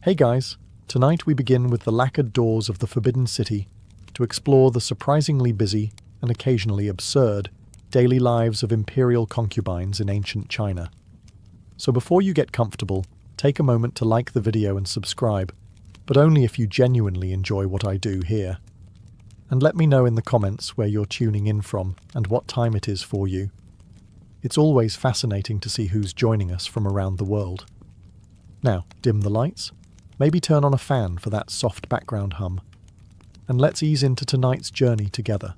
Hey guys, tonight we begin with the lacquered doors of the Forbidden City to explore the surprisingly busy and occasionally absurd daily lives of imperial concubines in ancient China. So before you get comfortable, take a moment to like the video and subscribe, but only if you genuinely enjoy what I do here. And let me know in the comments where you're tuning in from and what time it is for you. It's always fascinating to see who's joining us from around the world. Now, dim the lights. Maybe turn on a fan for that soft background hum. And let's ease into tonight's journey together.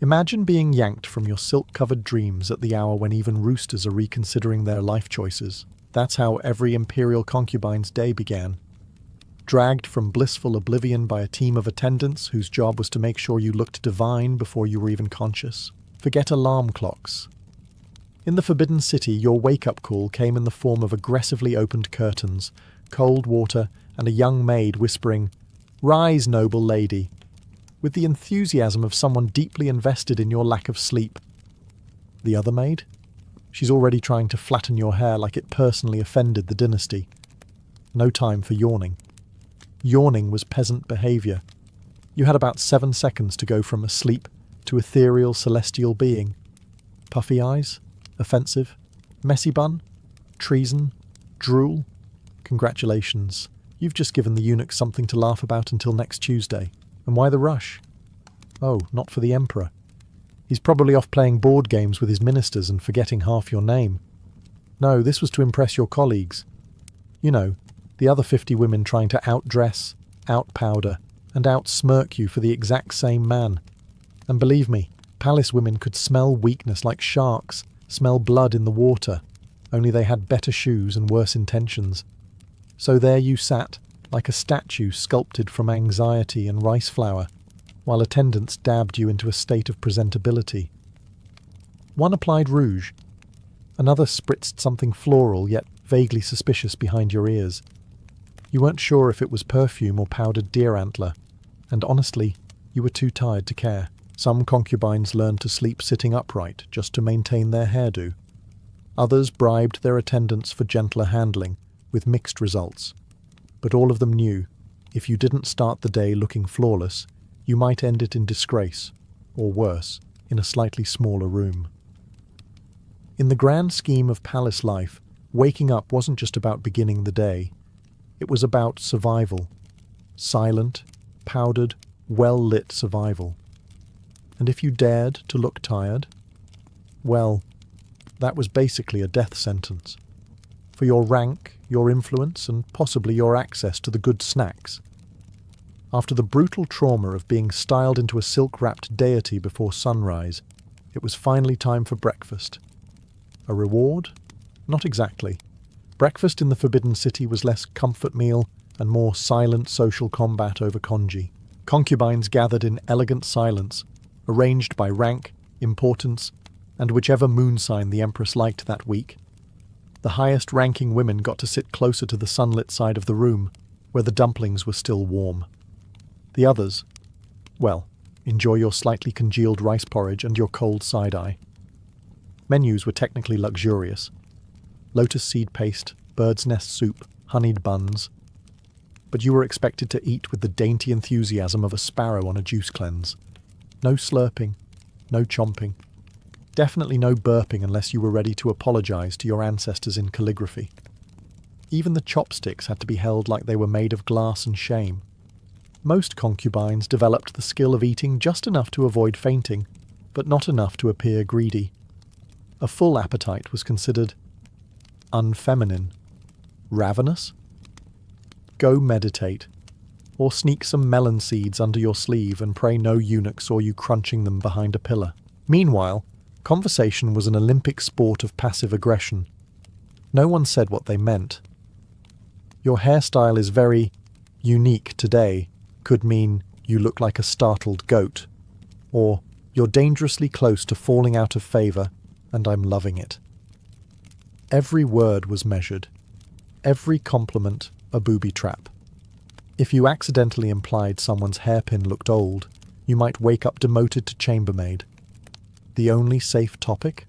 Imagine being yanked from your silk-covered dreams at the hour when even roosters are reconsidering their life choices. That's how every imperial concubine's day began. Dragged from blissful oblivion by a team of attendants whose job was to make sure you looked divine before you were even conscious. Forget alarm clocks. In the Forbidden City, your wake-up call came in the form of aggressively opened curtains, cold water, and a young maid whispering, "Rise, noble lady," with the enthusiasm of someone deeply invested in your lack of sleep. The other maid? She's already trying to flatten your hair like it personally offended the dynasty. No time for yawning. Yawning was peasant behaviour. You had about 7 seconds to go from asleep to ethereal celestial being. Puffy eyes? Offensive? Messy bun? Treason? Drool? Congratulations, you've just given the eunuch something to laugh about until next Tuesday. And why the rush? Oh, not for the emperor. He's probably off playing board games with his ministers and forgetting half your name. No, this was to impress your colleagues. You know, the other 50 women trying to outdress, outpowder, and outsmirk you for the exact same man. And believe me, palace women could smell weakness like sharks, smell blood in the water, only they had better shoes and worse intentions. So there you sat, like a statue sculpted from anxiety and rice flour, while attendants dabbed you into a state of presentability. One applied rouge. Another spritzed something floral yet vaguely suspicious behind your ears. You weren't sure if it was perfume or powdered deer antler, and honestly, you were too tired to care. Some concubines learned to sleep sitting upright just to maintain their hairdo. Others bribed their attendants for gentler handling, with mixed results. But all of them knew, if you didn't start the day looking flawless, you might end it in disgrace, or worse, in a slightly smaller room. In the grand scheme of palace life, waking up wasn't just about beginning the day. It was about survival. Silent, powdered, well-lit survival. And if you dared to look tired, well, that was basically a death sentence. For your rank, your influence, and possibly your access to the good snacks. After the brutal trauma of being styled into a silk-wrapped deity before sunrise, it was finally time for breakfast. A reward? Not exactly. Breakfast in the Forbidden City was less comfort meal and more silent social combat over congee. Concubines gathered in elegant silence, arranged by rank, importance, and whichever moon sign the empress liked that week. The highest-ranking women got to sit closer to the sunlit side of the room, where the dumplings were still warm. The others, well, enjoy your slightly congealed rice porridge and your cold side-eye. Menus were technically luxurious. Lotus seed paste, bird's nest soup, honeyed buns. But you were expected to eat with the dainty enthusiasm of a sparrow on a juice cleanse. No slurping, no chomping. Definitely no burping unless you were ready to apologize to your ancestors in calligraphy. Even the chopsticks had to be held like they were made of glass and shame. Most concubines developed the skill of eating just enough to avoid fainting, but not enough to appear greedy. A full appetite was considered unfeminine. Ravenous? Go meditate, or sneak some melon seeds under your sleeve and pray no eunuch saw you crunching them behind a pillar. Meanwhile, conversation was an Olympic sport of passive aggression. No one said what they meant. Your hairstyle is very unique today could mean you look like a startled goat, or you're dangerously close to falling out of favour and I'm loving it. Every word was measured. Every compliment a booby trap. If you accidentally implied someone's hairpin looked old, you might wake up demoted to chambermaid. The only safe topic?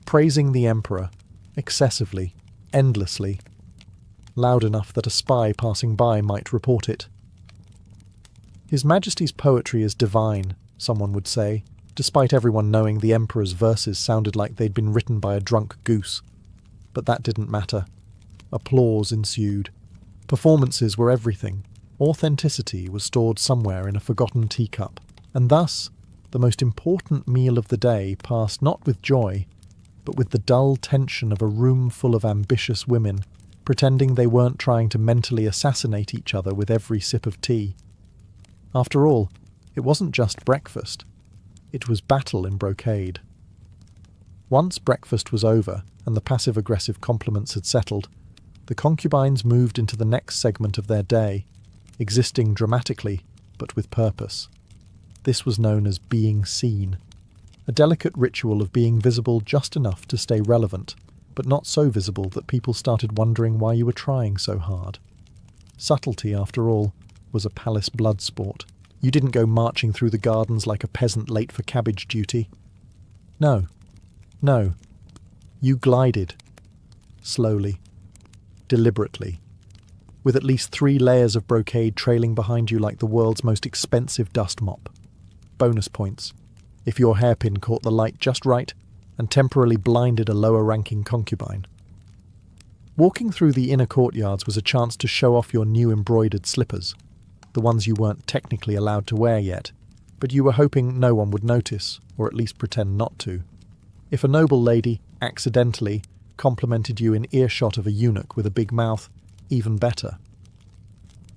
Praising the emperor, excessively, endlessly. loud enough that a spy passing by might report it. His Majesty's poetry is divine, someone would say, despite everyone knowing the Emperor's verses sounded like they'd been written by a drunk goose. But that didn't matter. Applause ensued. Performances were everything. Authenticity was stored somewhere in a forgotten teacup, and thus the most important meal of the day passed not with joy, but with the dull tension of a room full of ambitious women, pretending they weren't trying to mentally assassinate each other with every sip of tea. After all, it wasn't just breakfast. It was battle in brocade. Once breakfast was over and the passive-aggressive compliments had settled, the concubines moved into the next segment of their day, existing dramatically, but with purpose. This was known as being seen, a delicate ritual of being visible just enough to stay relevant, but not so visible that people started wondering why you were trying so hard. Subtlety, after all, was a palace blood sport. You didn't go marching through the gardens like a peasant late for cabbage duty. No. You glided. Slowly. Deliberately. With at least 3 layers of brocade trailing behind you like the world's most expensive dust mop. Bonus points if your hairpin caught the light just right and temporarily blinded a lower-ranking concubine. Walking through the inner courtyards was a chance to show off your new embroidered slippers, the ones you weren't technically allowed to wear yet, but you were hoping no one would notice, or at least pretend not to. If a noble lady, accidentally, complimented you in earshot of a eunuch with a big mouth, even better.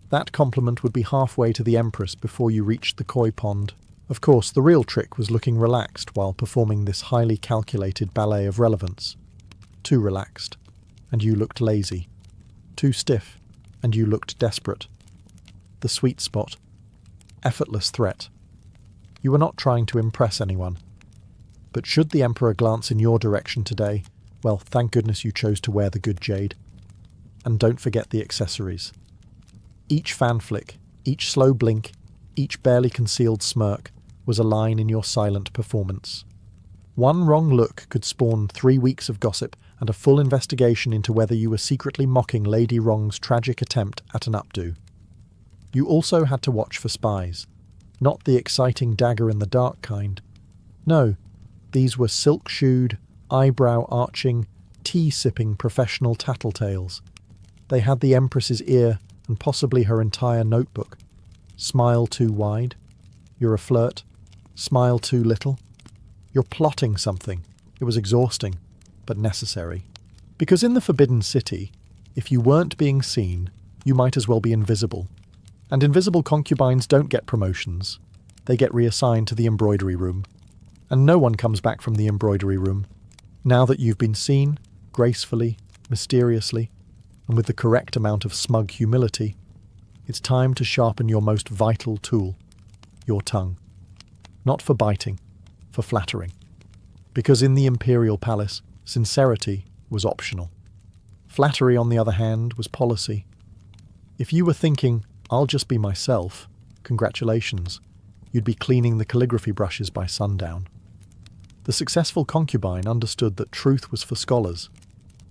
That compliment would be halfway to the Empress before you reached the koi pond. Of course, the real trick was looking relaxed while performing this highly calculated ballet of relevance. Too relaxed, and you looked lazy. Too stiff, and you looked desperate. The sweet spot. Effortless threat. You were not trying to impress anyone. But should the Emperor glance in your direction today, well, thank goodness you chose to wear the good jade. And don't forget the accessories. Each fan flick, each slow blink, each barely concealed smirk was a line in your silent performance. One wrong look could spawn 3 weeks of gossip and a full investigation into whether you were secretly mocking Lady Wrong's tragic attempt at an updo. You also had to watch for spies. Not the exciting dagger-in-the-dark kind. No, these were silk-shoed, eyebrow-arching, tea-sipping professional tattletales. They had the Empress's ear and possibly her entire notebook. Smile too wide? You're a flirt? Smile too little? You're plotting something. It was exhausting, but necessary. Because in the Forbidden City, if you weren't being seen, you might as well be invisible. And invisible concubines don't get promotions. They get reassigned to the embroidery room. And no one comes back from the embroidery room. Now that you've been seen, gracefully, mysteriously, and with the correct amount of smug humility, it's time to sharpen your most vital tool, your tongue. Not for biting, for flattering. Because in the imperial palace, sincerity was optional. Flattery, on the other hand, was policy. If you were thinking, I'll just be myself, congratulations, you'd be cleaning the calligraphy brushes by sundown. The successful concubine understood that truth was for scholars.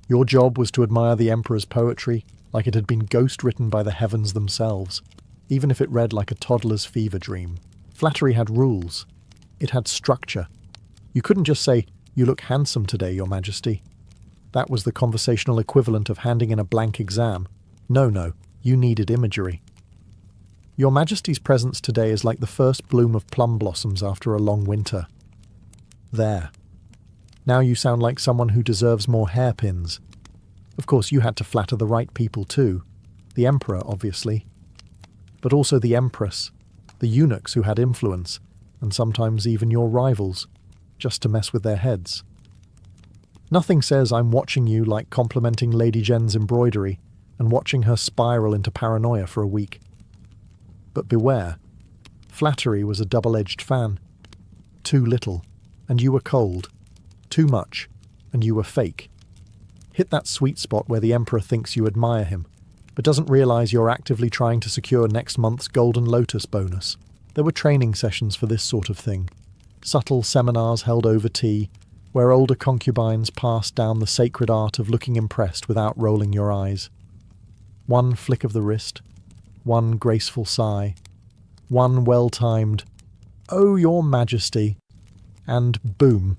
Your job was to admire the Emperor's poetry like it had been ghost-written by the heavens themselves, even if it read like a toddler's fever dream. Flattery had rules. It had structure. You couldn't just say, "You look handsome today, Your Majesty." That was the conversational equivalent of handing in a blank exam. No, you needed imagery. Your Majesty's presence today is like the first bloom of plum blossoms after a long winter. There. Now you sound like someone who deserves more hairpins. Of course, you had to flatter the right people too. The Emperor, obviously. But also the Empress, the eunuchs who had influence, and sometimes even your rivals, just to mess with their heads. Nothing says I'm watching you like complimenting Lady Jen's embroidery and watching her spiral into paranoia for a week. But beware, flattery was a double-edged fan. Too little, and you were cold. Too much, and you were fake. Hit that sweet spot where the Emperor thinks you admire him, but doesn't realize you're actively trying to secure next month's Golden Lotus bonus. There were training sessions for this sort of thing. Subtle seminars held over tea, where older concubines passed down the sacred art of looking impressed without rolling your eyes. One flick of the wrist, one graceful sigh, one well-timed, "Oh, your Majesty," and boom.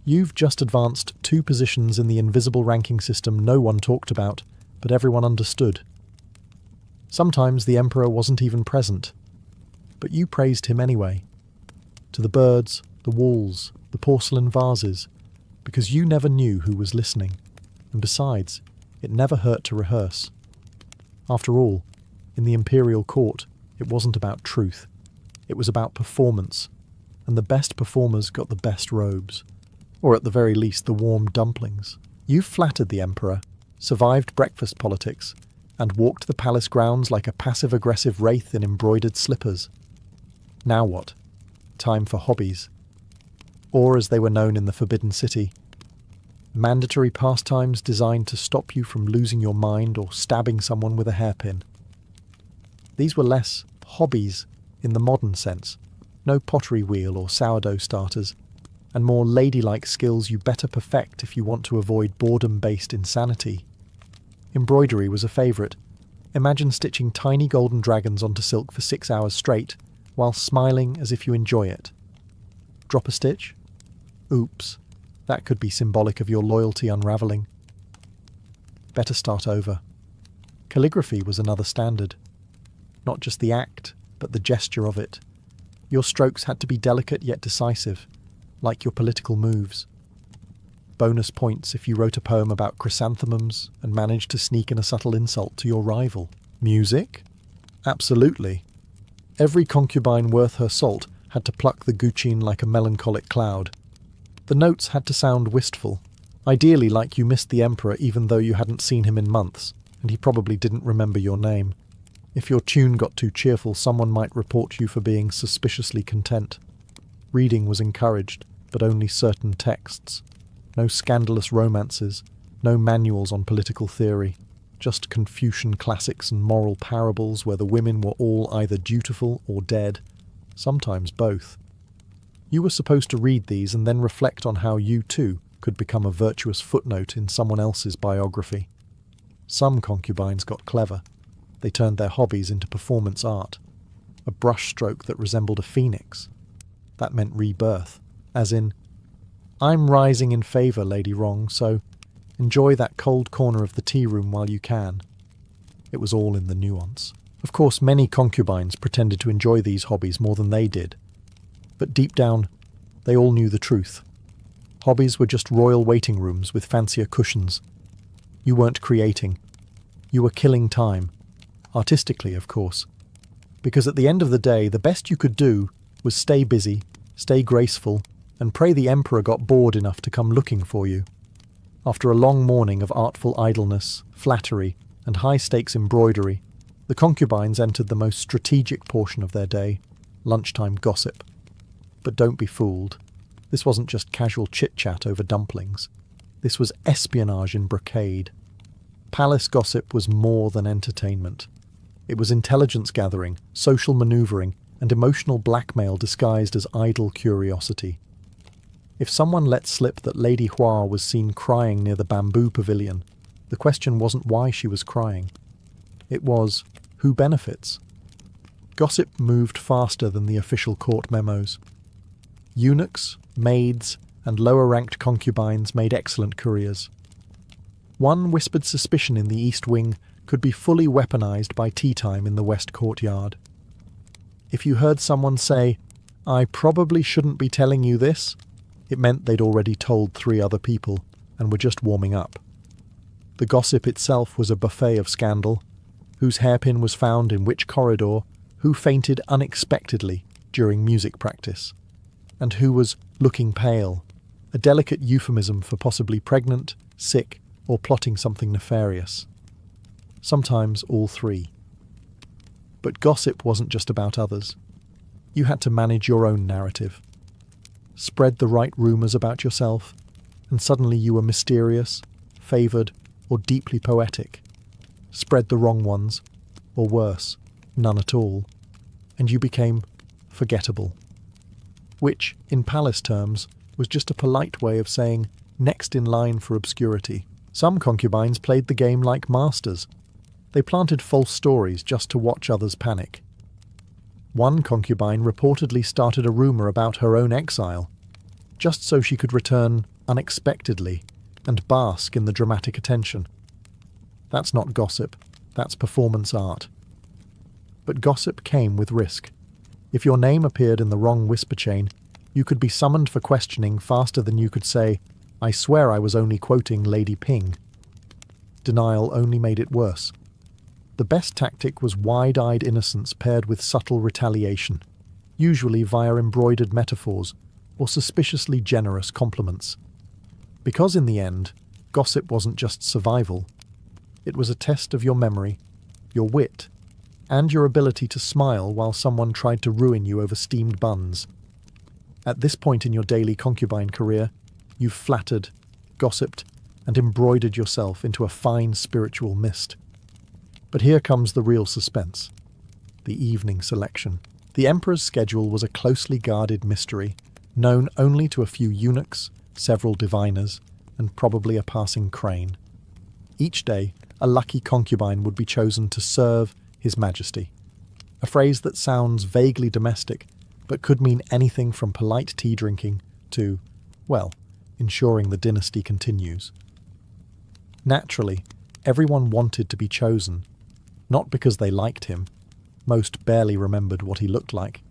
You've just advanced 2 positions in the invisible ranking system no one talked about, but everyone understood. Sometimes the Emperor wasn't even present, but you praised him anyway. To the birds, the walls, the porcelain vases, because you never knew who was listening, and besides, it never hurt to rehearse. After all, in the imperial court, it wasn't about truth. It was about performance, and the best performers got the best robes, or at the very least the warm dumplings. You flattered the Emperor, survived breakfast politics, and walked the palace grounds like a passive-aggressive wraith in embroidered slippers. Now what? Time for hobbies. Or, as they were known in the Forbidden City, mandatory pastimes designed to stop you from losing your mind or stabbing someone with a hairpin. These were less hobbies in the modern sense, no pottery wheel or sourdough starters, and more ladylike skills you better perfect if you want to avoid boredom-based insanity. Embroidery was a favourite. Imagine stitching tiny golden dragons onto silk for 6 hours straight, while smiling as if you enjoy it. Drop a stitch? Oops, that could be symbolic of your loyalty unravelling. Better start over. Calligraphy was another standard. Not just the act, but the gesture of it. Your strokes had to be delicate yet decisive, like your political moves. Bonus points if you wrote a poem about chrysanthemums and managed to sneak in a subtle insult to your rival. Music? Absolutely. Every concubine worth her salt had to pluck the guccine like a melancholic cloud. The notes had to sound wistful, ideally like you missed the Emperor even though you hadn't seen him in months, and he probably didn't remember your name. If your tune got too cheerful, someone might report you for being suspiciously content. Reading was encouraged, but only certain texts. No scandalous romances, no manuals on political theory, just Confucian classics and moral parables where the women were all either dutiful or dead, sometimes both. You were supposed to read these and then reflect on how you, too, could become a virtuous footnote in someone else's biography. Some concubines got clever. They turned their hobbies into performance art, a brushstroke that resembled a phoenix. That meant rebirth, as in, "I'm rising in favour, Lady Wrong, so enjoy that cold corner of the tea room while you can." It was all in the nuance. Of course, many concubines pretended to enjoy these hobbies more than they did. But deep down, they all knew the truth. Hobbies were just royal waiting rooms with fancier cushions. You weren't creating. You were killing time. Artistically, of course. Because at the end of the day, the best you could do was stay busy, stay graceful, and pray the Emperor got bored enough to come looking for you. After a long morning of artful idleness, flattery, and high-stakes embroidery, the concubines entered the most strategic portion of their day, lunchtime gossip. But don't be fooled. This wasn't just casual chit-chat over dumplings. This was espionage in brocade. Palace gossip was more than entertainment. It was intelligence gathering, social manoeuvring, and emotional blackmail disguised as idle curiosity. If someone let slip that Lady Hua was seen crying near the bamboo pavilion, the question wasn't why she was crying. It was, who benefits? Gossip moved faster than the official court memos. Eunuchs, maids, and lower-ranked concubines made excellent couriers. One whispered suspicion in the East Wing could be fully weaponized by tea time in the West Courtyard. If you heard someone say, "I probably shouldn't be telling you this," it meant they'd already told 3 other people and were just warming up. The gossip itself was a buffet of scandal, whose hairpin was found in which corridor, who fainted unexpectedly during music practice, and who was looking pale, a delicate euphemism for possibly pregnant, sick, or plotting something nefarious. Sometimes all 3. But gossip wasn't just about others. You had to manage your own narrative. Spread the right rumours about yourself, and suddenly you were mysterious, favoured, or deeply poetic. Spread the wrong ones, or worse, none at all, and you became forgettable. Which, in palace terms, was just a polite way of saying next in line for obscurity. Some concubines played the game like masters. They planted false stories just to watch others panic. One concubine reportedly started a rumor about her own exile, just so she could return unexpectedly and bask in the dramatic attention. That's not gossip, that's performance art. But gossip came with risk. If your name appeared in the wrong whisper chain, you could be summoned for questioning faster than you could say, "I swear I was only quoting Lady Ping." Denial only made it worse. The best tactic was wide-eyed innocence paired with subtle retaliation, usually via embroidered metaphors or suspiciously generous compliments. Because in the end, gossip wasn't just survival. It was a test of your memory, your wit, and your ability to smile while someone tried to ruin you over steamed buns. At this point in your daily concubine career, you've flattered, gossiped, and embroidered yourself into a fine spiritual mist. But here comes the real suspense. The evening selection. The emperor's schedule was a closely guarded mystery, known only to a few eunuchs, several diviners, and probably a passing crane. Each day, a lucky concubine would be chosen to serve His Majesty. A phrase that sounds vaguely domestic, but could mean anything from polite tea drinking to, well, ensuring the dynasty continues. Naturally, everyone wanted to be chosen, not because they liked him, most barely remembered what he looked like,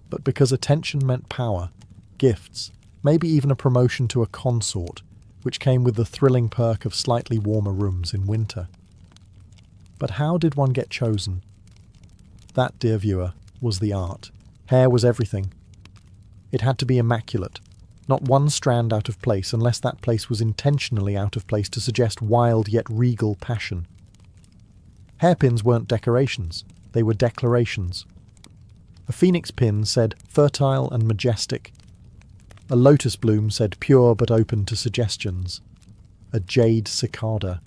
but because attention meant power, gifts, maybe even a promotion to a consort, which came with the thrilling perk of slightly warmer rooms in winter. But how did one get chosen? That, dear viewer, was the art. Hair was everything. It had to be immaculate, not one strand out of place unless that place was intentionally out of place to suggest wild yet regal passion. Hairpins weren't decorations, they were declarations. A phoenix pin said fertile and majestic. A lotus bloom said pure but open to suggestions. A jade cicada.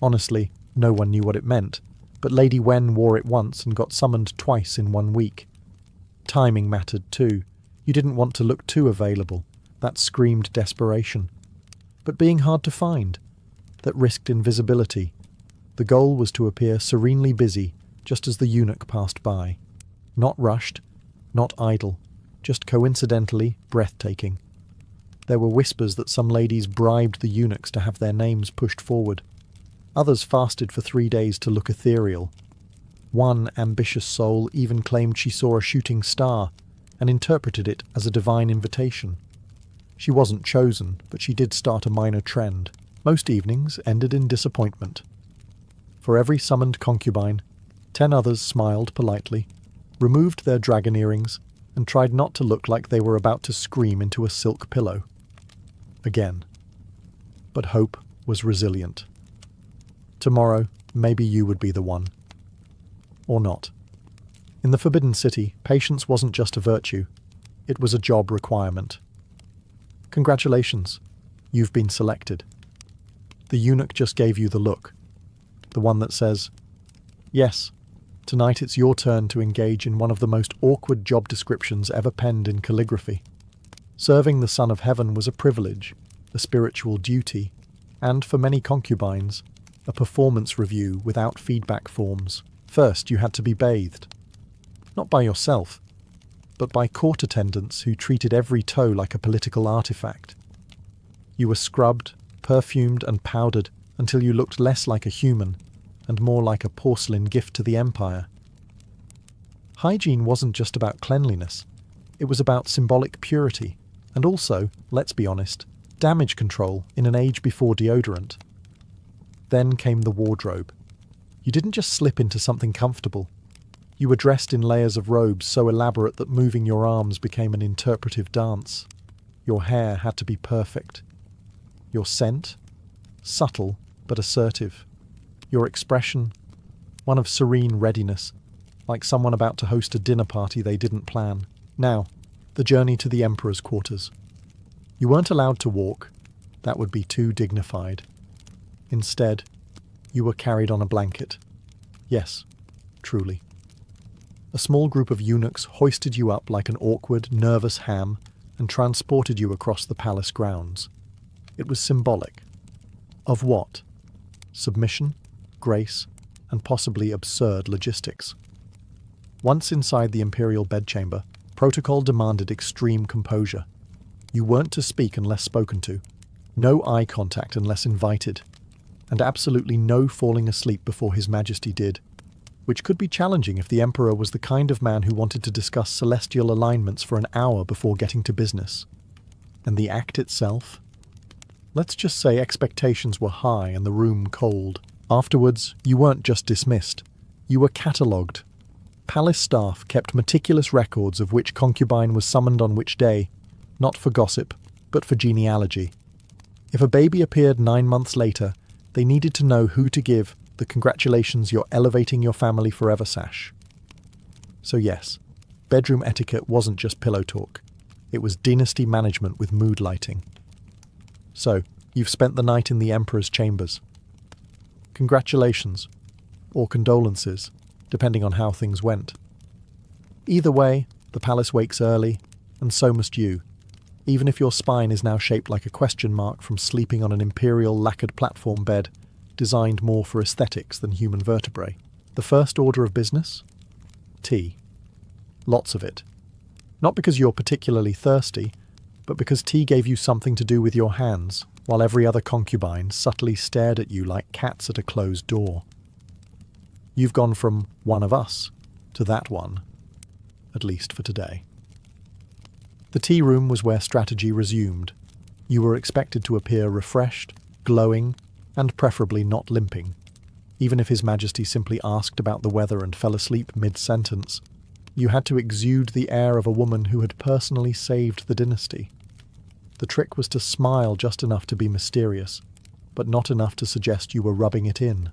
Honestly, no one knew what it meant, but Lady Wen wore it once and got summoned twice in 1 week. Timing mattered too. You didn't want to look too available. That screamed desperation. But being hard to find. That risked invisibility. The goal was to appear serenely busy, just as the eunuch passed by. Not rushed, not idle, just coincidentally breathtaking. There were whispers that some ladies bribed the eunuchs to have their names pushed forward. Others fasted for 3 days to look ethereal. One ambitious soul even claimed she saw a shooting star and interpreted it as a divine invitation. She wasn't chosen, but she did start a minor trend. Most evenings ended in disappointment. For every summoned concubine, 10 others smiled politely, removed their dragon earrings, and tried not to look like they were about to scream into a silk pillow. Again. But hope was resilient. Tomorrow, maybe you would be the one. Or not. In the Forbidden City, patience wasn't just a virtue, it was a job requirement. Congratulations, you've been selected. The eunuch just gave you the look. The one that says, "Yes, tonight it's your turn to engage in one of the most awkward job descriptions ever penned in calligraphy. Serving the Son of Heaven was a privilege, a spiritual duty, and for many concubines, a performance review without feedback forms. First, you had to be bathed. Not by yourself, but by court attendants who treated every toe like a political artifact. You were scrubbed, perfumed and powdered until you looked less like a human and more like a porcelain gift to the empire. Hygiene wasn't just about cleanliness, it was about symbolic purity, and also, let's be honest, damage control in an age before deodorant. Then came the wardrobe. You didn't just slip into something comfortable. You were dressed in layers of robes so elaborate that moving your arms became an interpretive dance. Your hair had to be perfect. Your scent? Subtle but assertive. Your expression? One of serene readiness, like someone about to host a dinner party they didn't plan. Now, the journey to the Emperor's quarters. You weren't allowed to walk. That would be too dignified. Instead, you were carried on a blanket. Yes, truly. A small group of eunuchs hoisted you up like an awkward, nervous ham and transported you across the palace grounds. It was symbolic. Of what? Submission? Grace? and possibly absurd logistics. Once inside the imperial bedchamber, protocol demanded extreme composure. You weren't to speak unless spoken to, no eye contact unless invited, and absolutely no falling asleep before His Majesty did, which could be challenging if the Emperor was the kind of man who wanted to discuss celestial alignments for an hour before getting to business. And the act itself? Let's just say expectations were high and the room cold. Afterwards, you weren't just dismissed. You were catalogued. Palace staff kept meticulous records of which concubine was summoned on which day, not for gossip, but for genealogy. If a baby appeared 9 months later, they needed to know who to give the "congratulations, you're elevating your family forever" sash. So yes, bedroom etiquette wasn't just pillow talk. It was dynasty management with mood lighting. So, you've spent the night in the Emperor's chambers. Congratulations, or condolences, depending on how things went. Either way, the palace wakes early, and so must you, even if your spine is now shaped like a question mark from sleeping on an imperial lacquered platform bed designed more for aesthetics than human vertebrae. The first order of business? Tea. Lots of it. Not because you're particularly thirsty, but because tea gave you something to do with your hands, while every other concubine subtly stared at you like cats at a closed door. You've gone from one of us to that one, at least for today. The tea room was where strategy resumed. You were expected to appear refreshed, glowing, and preferably not limping. Even if His Majesty simply asked about the weather and fell asleep mid-sentence, you had to exude the air of a woman who had personally saved the dynasty. The trick was to smile just enough to be mysterious, but not enough to suggest you were rubbing it in.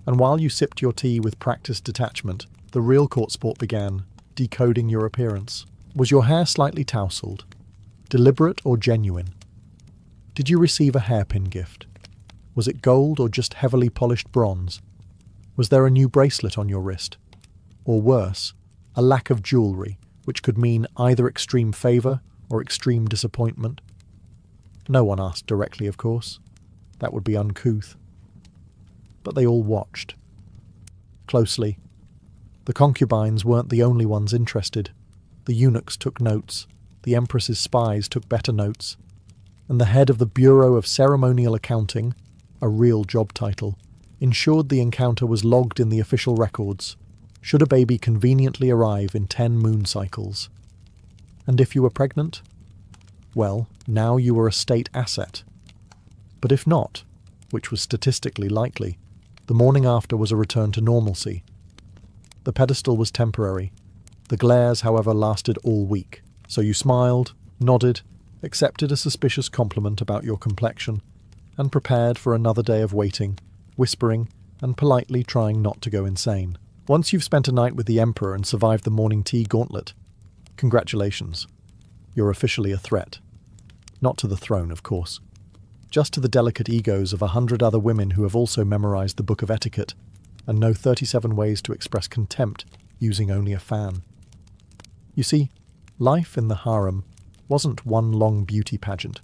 And while you sipped your tea with practiced detachment, the real court sport began, decoding your appearance. Was your hair slightly tousled? Deliberate or genuine? Did you receive a hairpin gift? Was it gold or just heavily polished bronze? Was there a new bracelet on your wrist? Or worse, a lack of jewellery, which could mean either extreme favour or extreme disappointment? No one asked directly, of course. That would be uncouth. But they all watched. Closely. The concubines weren't the only ones interested. The eunuchs took notes, the Empress's spies took better notes, and the head of the Bureau of Ceremonial Accounting, a real job title, ensured the encounter was logged in the official records, should a baby conveniently arrive in 10 moon cycles. And if you were pregnant? Well, now you were a state asset. But if not, which was statistically likely, the morning after was a return to normalcy. The pedestal was temporary. The glares, however, lasted all week, so you smiled, nodded, accepted a suspicious compliment about your complexion, and prepared for another day of waiting, whispering, and politely trying not to go insane. Once you've spent a night with the Emperor and survived the morning tea gauntlet, congratulations. You're officially a threat. Not to the throne, of course. Just to the delicate egos of 100 other women who have also memorized the Book of Etiquette and know 37 ways to express contempt using only a fan. You see, life in the harem wasn't one long beauty pageant.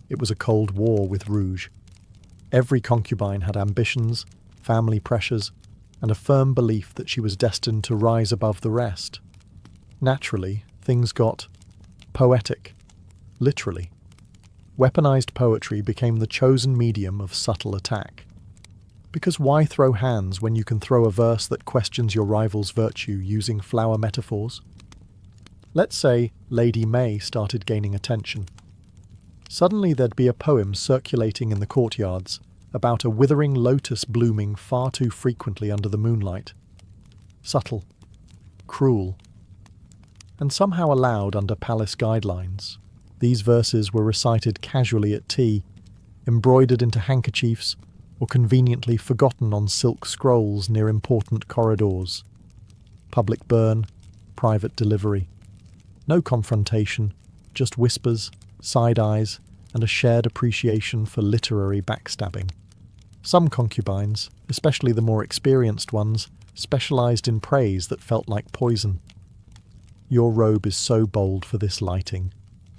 It was a cold war with rouge. Every concubine had ambitions, family pressures, and a firm belief that she was destined to rise above the rest. Naturally, things got poetic, literally. Weaponized poetry became the chosen medium of subtle attack. Because why throw hands when you can throw a verse that questions your rival's virtue using flower metaphors? Let's say Lady May started gaining attention. Suddenly there'd be a poem circulating in the courtyards about a withering lotus blooming far too frequently under the moonlight. Subtle, cruel, and somehow allowed under palace guidelines. These verses were recited casually at tea, embroidered into handkerchiefs, or conveniently forgotten on silk scrolls near important corridors. Public burn, private delivery. No confrontation, just whispers, side eyes, and a shared appreciation for literary backstabbing. Some concubines, especially the more experienced ones, specialized in praise that felt like poison. Your robe is so bold for this lighting.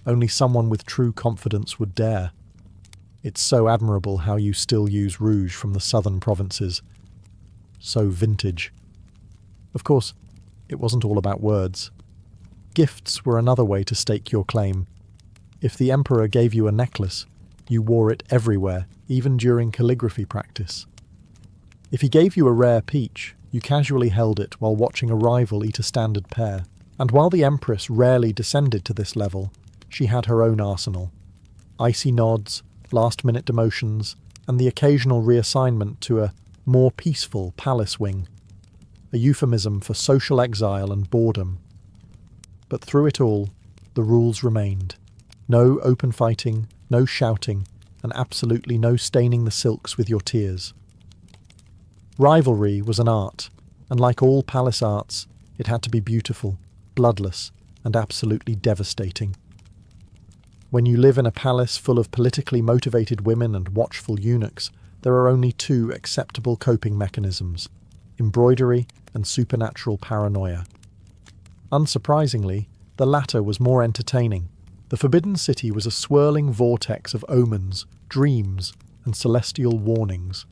Only someone with true confidence would dare. It's so admirable how you still use rouge from the southern provinces. so vintage. Of course, it wasn't all about words. Gifts were another way to stake your claim. If the emperor gave you a necklace, you wore it everywhere, even during calligraphy practice. If he gave you a rare peach, you casually held it while watching a rival eat a standard pear. And while the empress rarely descended to this level, she had her own arsenal. Icy nods, last-minute demotions, and the occasional reassignment to a more peaceful palace wing. A euphemism for social exile and boredom. But through it all, the rules remained. No open fighting, no shouting, and absolutely no staining the silks with your tears. Rivalry was an art, and like all palace arts, it had to be beautiful, bloodless, and absolutely devastating. When you live in a palace full of politically motivated women and watchful eunuchs, there are only two acceptable coping mechanisms: embroidery and supernatural paranoia. Unsurprisingly, the latter was more entertaining. The Forbidden City was a swirling vortex of omens, dreams, and celestial warnings.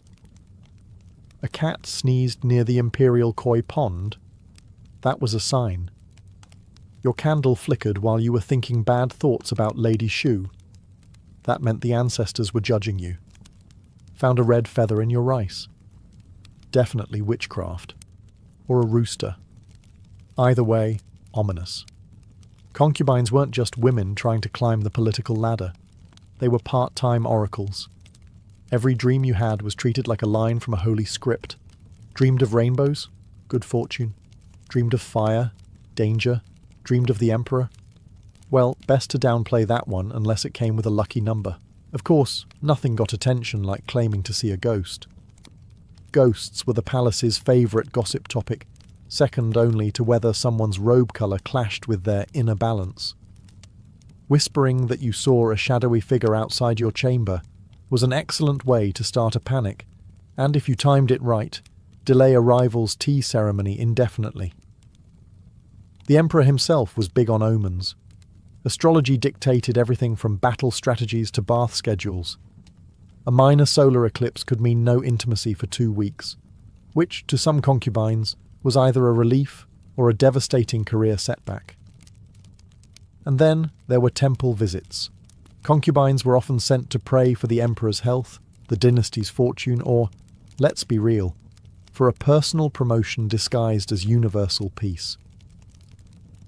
A cat sneezed near the imperial koi pond. That was a sign. Your candle flickered while you were thinking bad thoughts about Lady Shu. That meant the ancestors were judging you. Found a red feather in your rice. Definitely witchcraft. Or a rooster. Either way, ominous. Concubines weren't just women trying to climb the political ladder. They were part-time oracles. Every dream you had was treated like a line from a holy script. Dreamed of rainbows? Good fortune. Dreamed of fire? Danger? Dreamed of the emperor? Well, best to downplay that one unless it came with a lucky number. Of course, nothing got attention like claiming to see a ghost. Ghosts were the palace's favourite gossip topic, second only to whether someone's robe colour clashed with their inner balance. Whispering that you saw a shadowy figure outside your chamber was an excellent way to start a panic, and if you timed it right, delay a rival's tea ceremony indefinitely. The emperor himself was big on omens. Astrology dictated everything from battle strategies to bath schedules. A minor solar eclipse could mean no intimacy for 2 weeks, which, to some concubines, was either a relief or a devastating career setback. And then there were temple visits. Concubines were often sent to pray for the emperor's health, the dynasty's fortune, or, let's be real, for a personal promotion disguised as universal peace.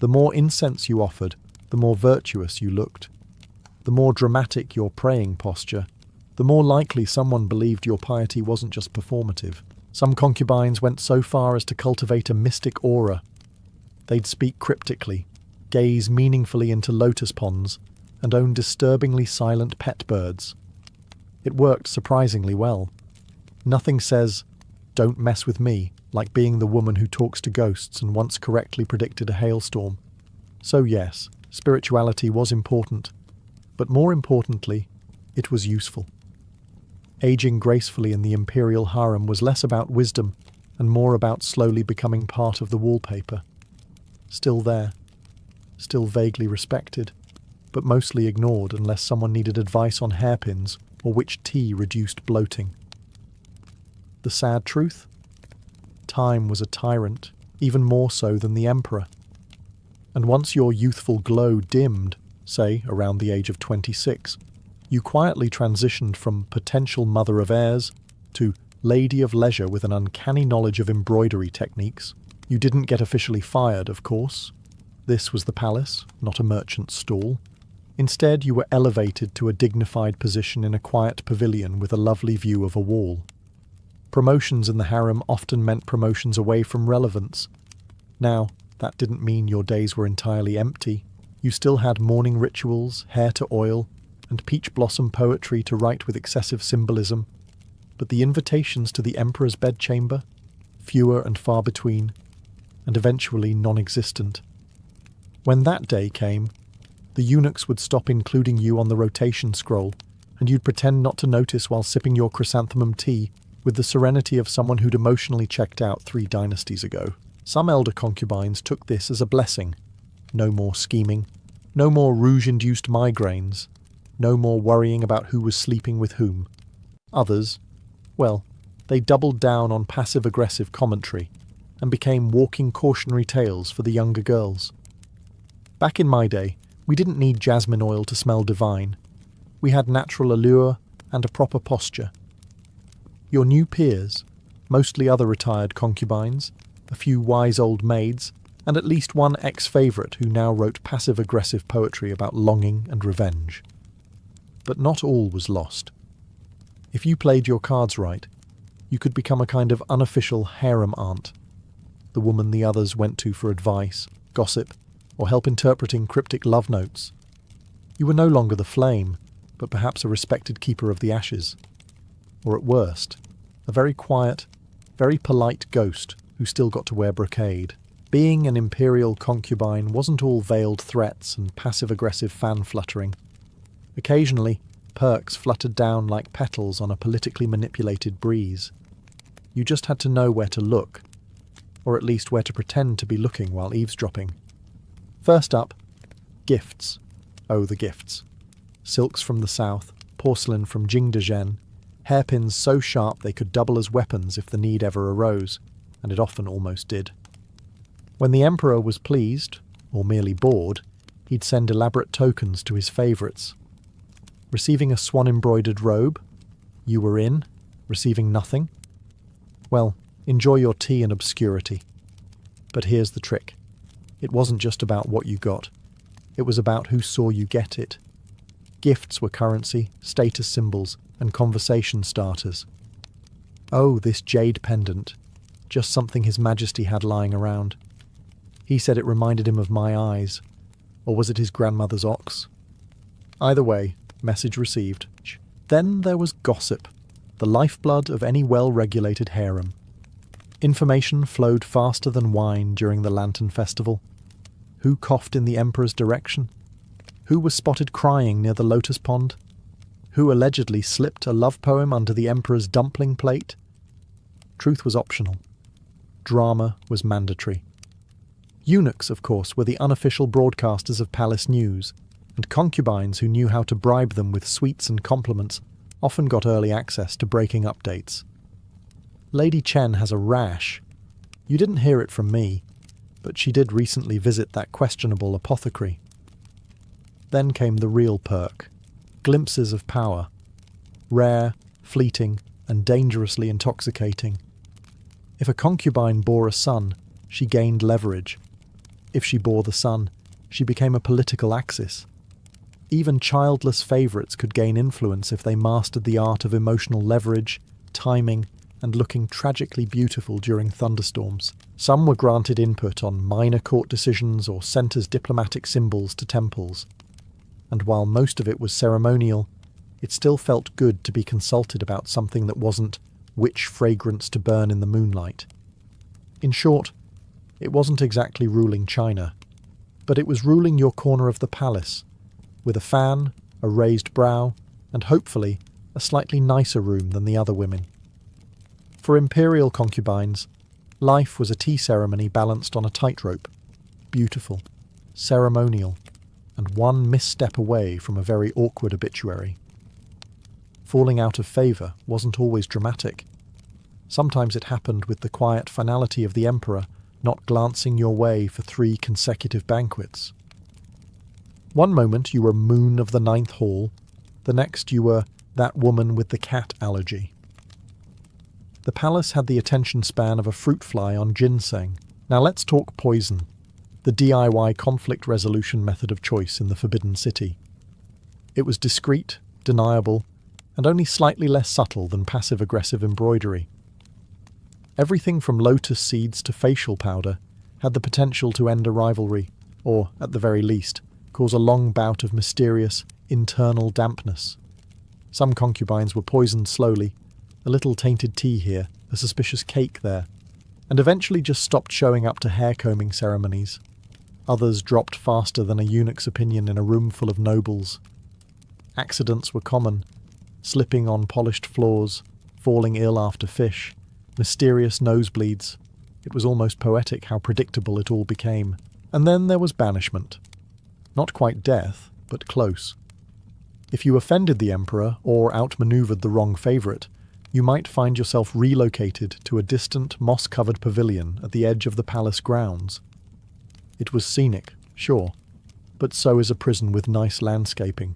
The more incense you offered, the more virtuous you looked. The more dramatic your praying posture, the more likely someone believed your piety wasn't just performative. Some concubines went so far as to cultivate a mystic aura. They'd speak cryptically, gaze meaningfully into lotus ponds, and own disturbingly silent pet birds. It worked surprisingly well. Nothing says, "Don't mess with me," like being the woman who talks to ghosts and once correctly predicted a hailstorm. So yes, spirituality was important, but more importantly, it was useful. Aging gracefully in the imperial harem was less about wisdom and more about slowly becoming part of the wallpaper. Still there, still vaguely respected, but mostly ignored unless someone needed advice on hairpins or which tea reduced bloating. The sad truth? Time was a tyrant, even more so than the emperor. And once your youthful glow dimmed, say around the age of 26, you quietly transitioned from potential mother of heirs to lady of leisure with an uncanny knowledge of embroidery techniques. You didn't get officially fired, of course. This was the palace, not a merchant's stall. Instead, you were elevated to a dignified position in a quiet pavilion with a lovely view of a wall. Promotions in the harem often meant promotions away from relevance. Now, that didn't mean your days were entirely empty. You still had morning rituals, hair to oil, and peach blossom poetry to write with excessive symbolism. But the invitations to the emperor's bedchamber? Fewer and far between, and eventually non-existent. When that day came, the eunuchs would stop including you on the rotation scroll, and you'd pretend not to notice while sipping your chrysanthemum tea with the serenity of someone who'd emotionally checked out 3 dynasties ago. Some elder concubines took this as a blessing. No more scheming, no more rouge-induced migraines, no more worrying about who was sleeping with whom. Others, well, They doubled down on passive-aggressive commentary and became walking cautionary tales for the younger girls. Back in my day, we didn't need jasmine oil to smell divine. We had natural allure and a proper posture. Your new peers, mostly other retired concubines, a few wise old maids, and at least one ex-favourite who now wrote passive-aggressive poetry about longing and revenge. But not all was lost. If you played your cards right, you could become a kind of unofficial harem aunt, the woman the others went to for advice, gossip, or help interpreting cryptic love notes. You were no longer the flame, but perhaps a respected keeper of the ashes. Or at worst, a very quiet, very polite ghost who still got to wear brocade. Being an imperial concubine wasn't all veiled threats and passive-aggressive fan-fluttering. Occasionally, perks fluttered down like petals on a politically manipulated breeze. You just had to know where to look, or at least where to pretend to be looking while eavesdropping. First up, gifts. Oh, the gifts. Silks from the south, porcelain from Jingdezhen, hairpins so sharp they could double as weapons if the need ever arose, and it often almost did. When the emperor was pleased, or merely bored, he'd send elaborate tokens to his favourites. Receiving a swan-embroidered robe? You were in. Receiving nothing? Well, enjoy your tea and obscurity. But here's the trick. It wasn't just about what you got. It was about who saw you get it. Gifts were currency, status symbols, and conversation starters. Oh, this jade pendant. Just something His Majesty had lying around. He said it reminded him of my eyes. Or was it his grandmother's ox? Either way, message received. Then there was gossip, the lifeblood of any well-regulated harem. Information flowed faster than wine during the Lantern Festival. Who coughed in the Emperor's direction? Who was spotted crying near the lotus pond? Who allegedly slipped a love poem under the Emperor's dumpling plate? Truth was optional. Drama was mandatory. Eunuchs, of course, were the unofficial broadcasters of palace news, and concubines who knew how to bribe them with sweets and compliments often got early access to breaking updates. Lady Chen has a rash. You didn't hear it from me, but she did recently visit that questionable apothecary. Then came the real perk. Glimpses of power. Rare, fleeting, and dangerously intoxicating. If a concubine bore a son, she gained leverage. If she bore the son, she became a political axis. Even childless favourites could gain influence if they mastered the art of emotional leverage, timing, and looking tragically beautiful during thunderstorms. Some were granted input on minor court decisions or sent as diplomatic symbols to temples. And while most of it was ceremonial, it still felt good to be consulted about something that wasn't which fragrance to burn in the moonlight. In short, it wasn't exactly ruling China, but it was ruling your corner of the palace, with a fan, a raised brow, and hopefully a slightly nicer room than the other women. For imperial concubines, life was a tea ceremony balanced on a tightrope, beautiful, ceremonial, and one misstep away from a very awkward obituary. Falling out of favour wasn't always dramatic. Sometimes it happened with the quiet finality of the emperor not glancing your way for 3 consecutive banquets. One moment you were Moon of the Ninth Hall, the next you were that woman with the cat allergy. The palace had the attention span of a fruit fly on ginseng. Now let's talk poison, the DIY conflict resolution method of choice in the Forbidden City. It was discreet, deniable, and only slightly less subtle than passive-aggressive embroidery. Everything from lotus seeds to facial powder had the potential to end a rivalry, or, at the very least, cause a long bout of mysterious, internal dampness. Some concubines were poisoned slowly, a little tainted tea here, a suspicious cake there, and eventually just stopped showing up to hair-combing ceremonies. Others dropped faster than a eunuch's opinion in a room full of nobles. Accidents were common, slipping on polished floors, falling ill after fish, mysterious nosebleeds. It was almost poetic how predictable it all became. And then there was banishment. Not quite death, but close. If you offended the emperor or outmaneuvered the wrong favourite, You might find yourself relocated to a distant, moss-covered pavilion at the edge of the palace grounds. It was scenic, sure, but so is a prison with nice landscaping.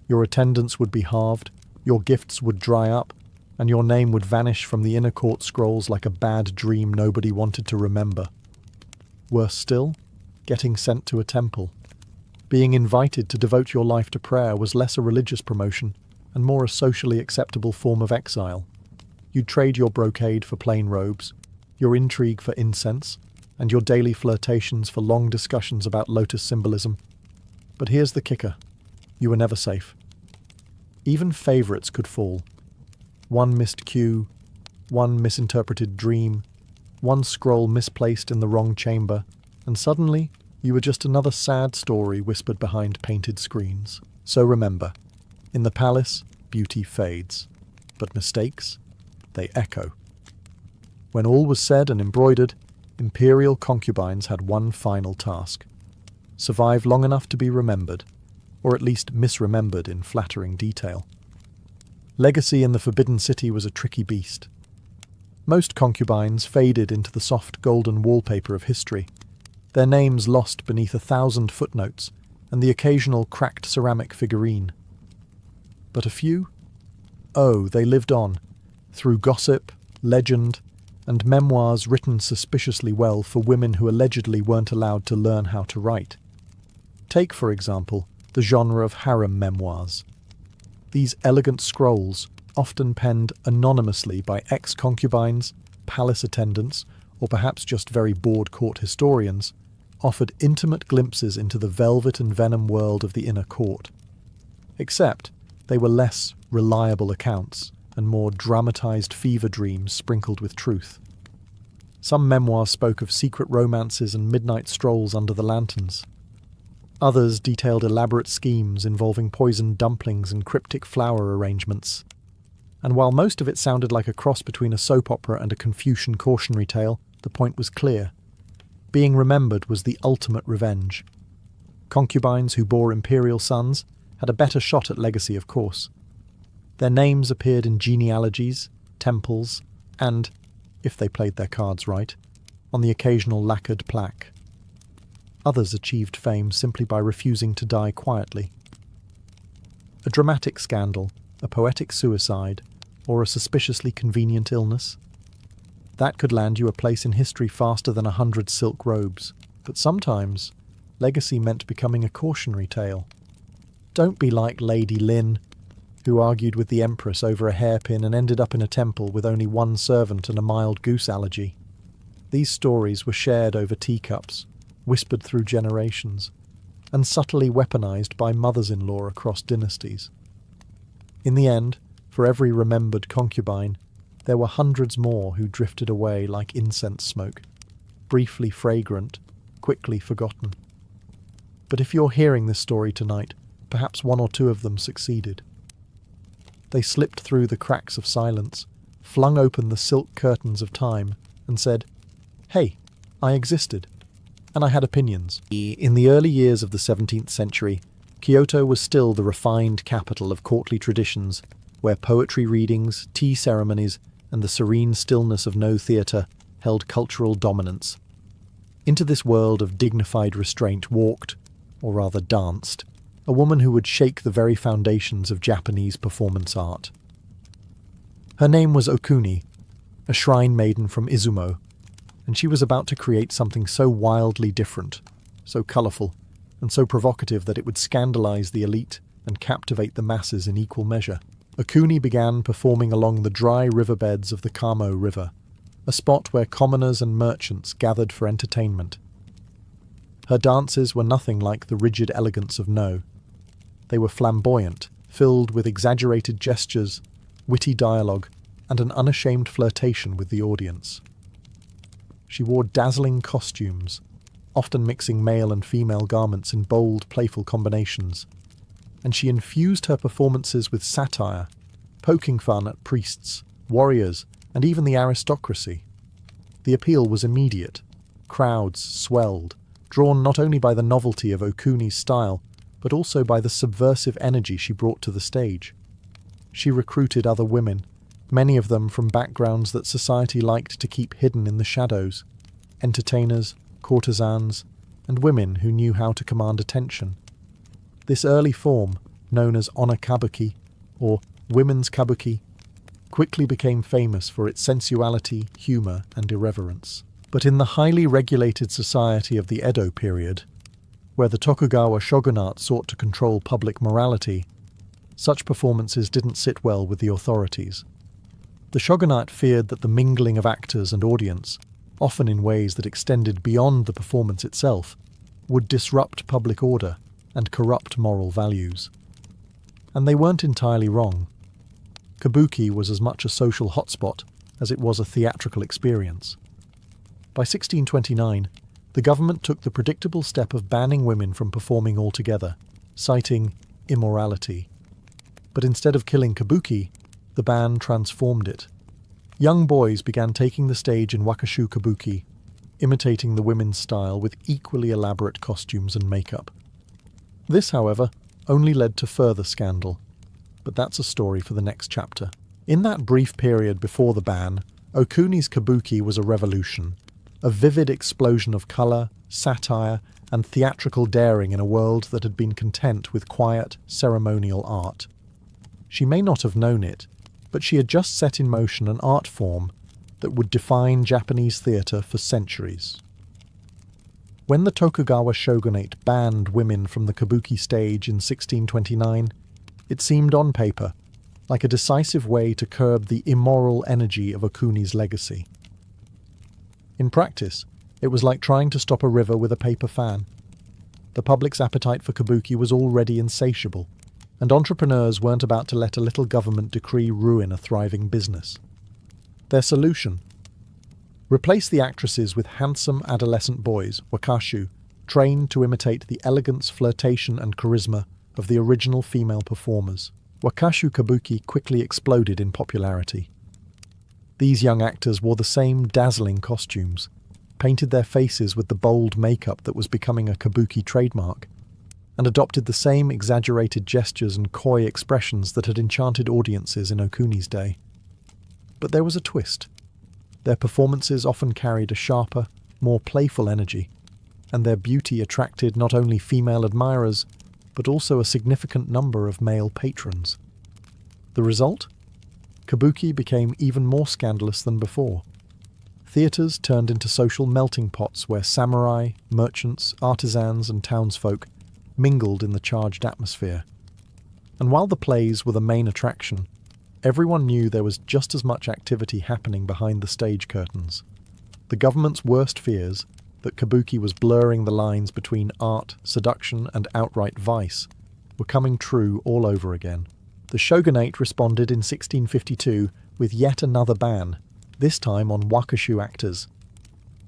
Your attendance would be halved, your gifts would dry up, and your name would vanish from the inner court scrolls like a bad dream nobody wanted to remember. Worse still, getting sent to a temple. Being invited to devote your life to prayer was less a religious promotion and more a socially acceptable form of exile. You'd trade your brocade for plain robes, your intrigue for incense, and your daily flirtations for long discussions about lotus symbolism. But here's the kicker. You were never safe. Even favourites could fall. One missed cue, one misinterpreted dream, one scroll misplaced in the wrong chamber, and suddenly you were just another sad story whispered behind painted screens. So remember, in the palace, beauty fades, but mistakes, they echo. When all was said and embroidered, imperial concubines had one final task: survive long enough to be remembered, or at least misremembered in flattering detail. Legacy in the Forbidden City was a tricky beast. Most concubines faded into the soft golden wallpaper of history, their names lost beneath 1,000 footnotes and the occasional cracked ceramic figurine. But a few? Oh, they lived on, through gossip, legend, and memoirs written suspiciously well for women who allegedly weren't allowed to learn how to write. Take, for example, the genre of harem memoirs. These elegant scrolls, often penned anonymously by ex-concubines, palace attendants, or perhaps just very bored court historians, offered intimate glimpses into the velvet and venom world of the inner court. Except they were less reliable accounts and more dramatized fever dreams sprinkled with truth. Some memoirs spoke of secret romances and midnight strolls under the lanterns. Others detailed elaborate schemes involving poisoned dumplings and cryptic flower arrangements. And while most of it sounded like a cross between a soap opera and a Confucian cautionary tale, the point was clear. Being remembered was the ultimate revenge. Concubines who bore imperial sons had a better shot at legacy, of course. Their names appeared in genealogies, temples, and, if they played their cards right, on the occasional lacquered plaque. Others achieved fame simply by refusing to die quietly. A dramatic scandal, a poetic suicide, or a suspiciously convenient illness? That could land you a place in history faster than 100 silk robes. But sometimes, legacy meant becoming a cautionary tale. Don't be like Lady Lin, who argued with the Empress over a hairpin and ended up in a temple with only one servant and a mild goose allergy. These stories were shared over teacups, whispered through generations, and subtly weaponized by mothers-in-law across dynasties. In the end, for every remembered concubine, there were hundreds more who drifted away like incense smoke, briefly fragrant, quickly forgotten. But if you're hearing this story tonight, perhaps one or two of them succeeded. They slipped through the cracks of silence, flung open the silk curtains of time, and said, "Hey, I existed, and I had opinions." In the early years of the 17th century, Kyoto was still the refined capital of courtly traditions, where poetry readings, tea ceremonies, and the serene stillness of no theatre held cultural dominance. Into this world of dignified restraint walked, or rather danced, a woman who would shake the very foundations of Japanese performance art. Her name was Okuni, a shrine maiden from Izumo, and she was about to create something so wildly different, so colourful, and so provocative that it would scandalise the elite and captivate the masses in equal measure. Okuni began performing along the dry riverbeds of the Kamo River, a spot where commoners and merchants gathered for entertainment. Her dances were nothing like the rigid elegance of No. They were flamboyant, filled with exaggerated gestures, witty dialogue, and an unashamed flirtation with the audience. She wore dazzling costumes, often mixing male and female garments in bold, playful combinations, and she infused her performances with satire, poking fun at priests, warriors, and even the aristocracy. The appeal was immediate. Crowds swelled, drawn not only by the novelty of Okuni's style, but also by the subversive energy she brought to the stage. She recruited other women, many of them from backgrounds that society liked to keep hidden in the shadows: entertainers, courtesans, and women who knew how to command attention. This early form, known as Onna Kabuki, or women's kabuki, quickly became famous for its sensuality, humour, and irreverence. But in the highly regulated society of the Edo period, where the Tokugawa shogunate sought to control public morality, such performances didn't sit well with the authorities. The shogunate feared that the mingling of actors and audience, often in ways that extended beyond the performance itself, would disrupt public order and corrupt moral values. And they weren't entirely wrong. Kabuki was as much a social hotspot as it was a theatrical experience. By 1629, the government took the predictable step of banning women from performing altogether, citing immorality. But instead of killing kabuki, the ban transformed it. Young boys began taking the stage in wakashu kabuki, imitating the women's style with equally elaborate costumes and makeup. This, however, only led to further scandal, but that's a story for the next chapter. In that brief period before the ban, Okuni's kabuki was a revolution, a vivid explosion of colour, satire, and theatrical daring in a world that had been content with quiet, ceremonial art. She may not have known it, but she had just set in motion an art form that would define Japanese theatre for centuries. When the Tokugawa shogunate banned women from the kabuki stage in 1629, it seemed on paper like a decisive way to curb the immoral energy of Okuni's legacy. In practice, it was like trying to stop a river with a paper fan. The public's appetite for kabuki was already insatiable, and entrepreneurs weren't about to let a little government decree ruin a thriving business. Their solution? Replace the actresses with handsome adolescent boys, wakashu, trained to imitate the elegance, flirtation, and charisma of the original female performers. Wakashu kabuki quickly exploded in popularity. These young actors wore the same dazzling costumes, painted their faces with the bold makeup that was becoming a kabuki trademark, and adopted the same exaggerated gestures and coy expressions that had enchanted audiences in Okuni's day. But there was a twist. Their performances often carried a sharper, more playful energy, and their beauty attracted not only female admirers, but also a significant number of male patrons. The result? Kabuki became even more scandalous than before. Theatres turned into social melting pots where samurai, merchants, artisans, and townsfolk mingled in the charged atmosphere. And while the plays were the main attraction, everyone knew there was just as much activity happening behind the stage curtains. The government's worst fears, that kabuki was blurring the lines between art, seduction, and outright vice, were coming true all over again. The shogunate responded in 1652 with yet another ban, this time on wakashu actors.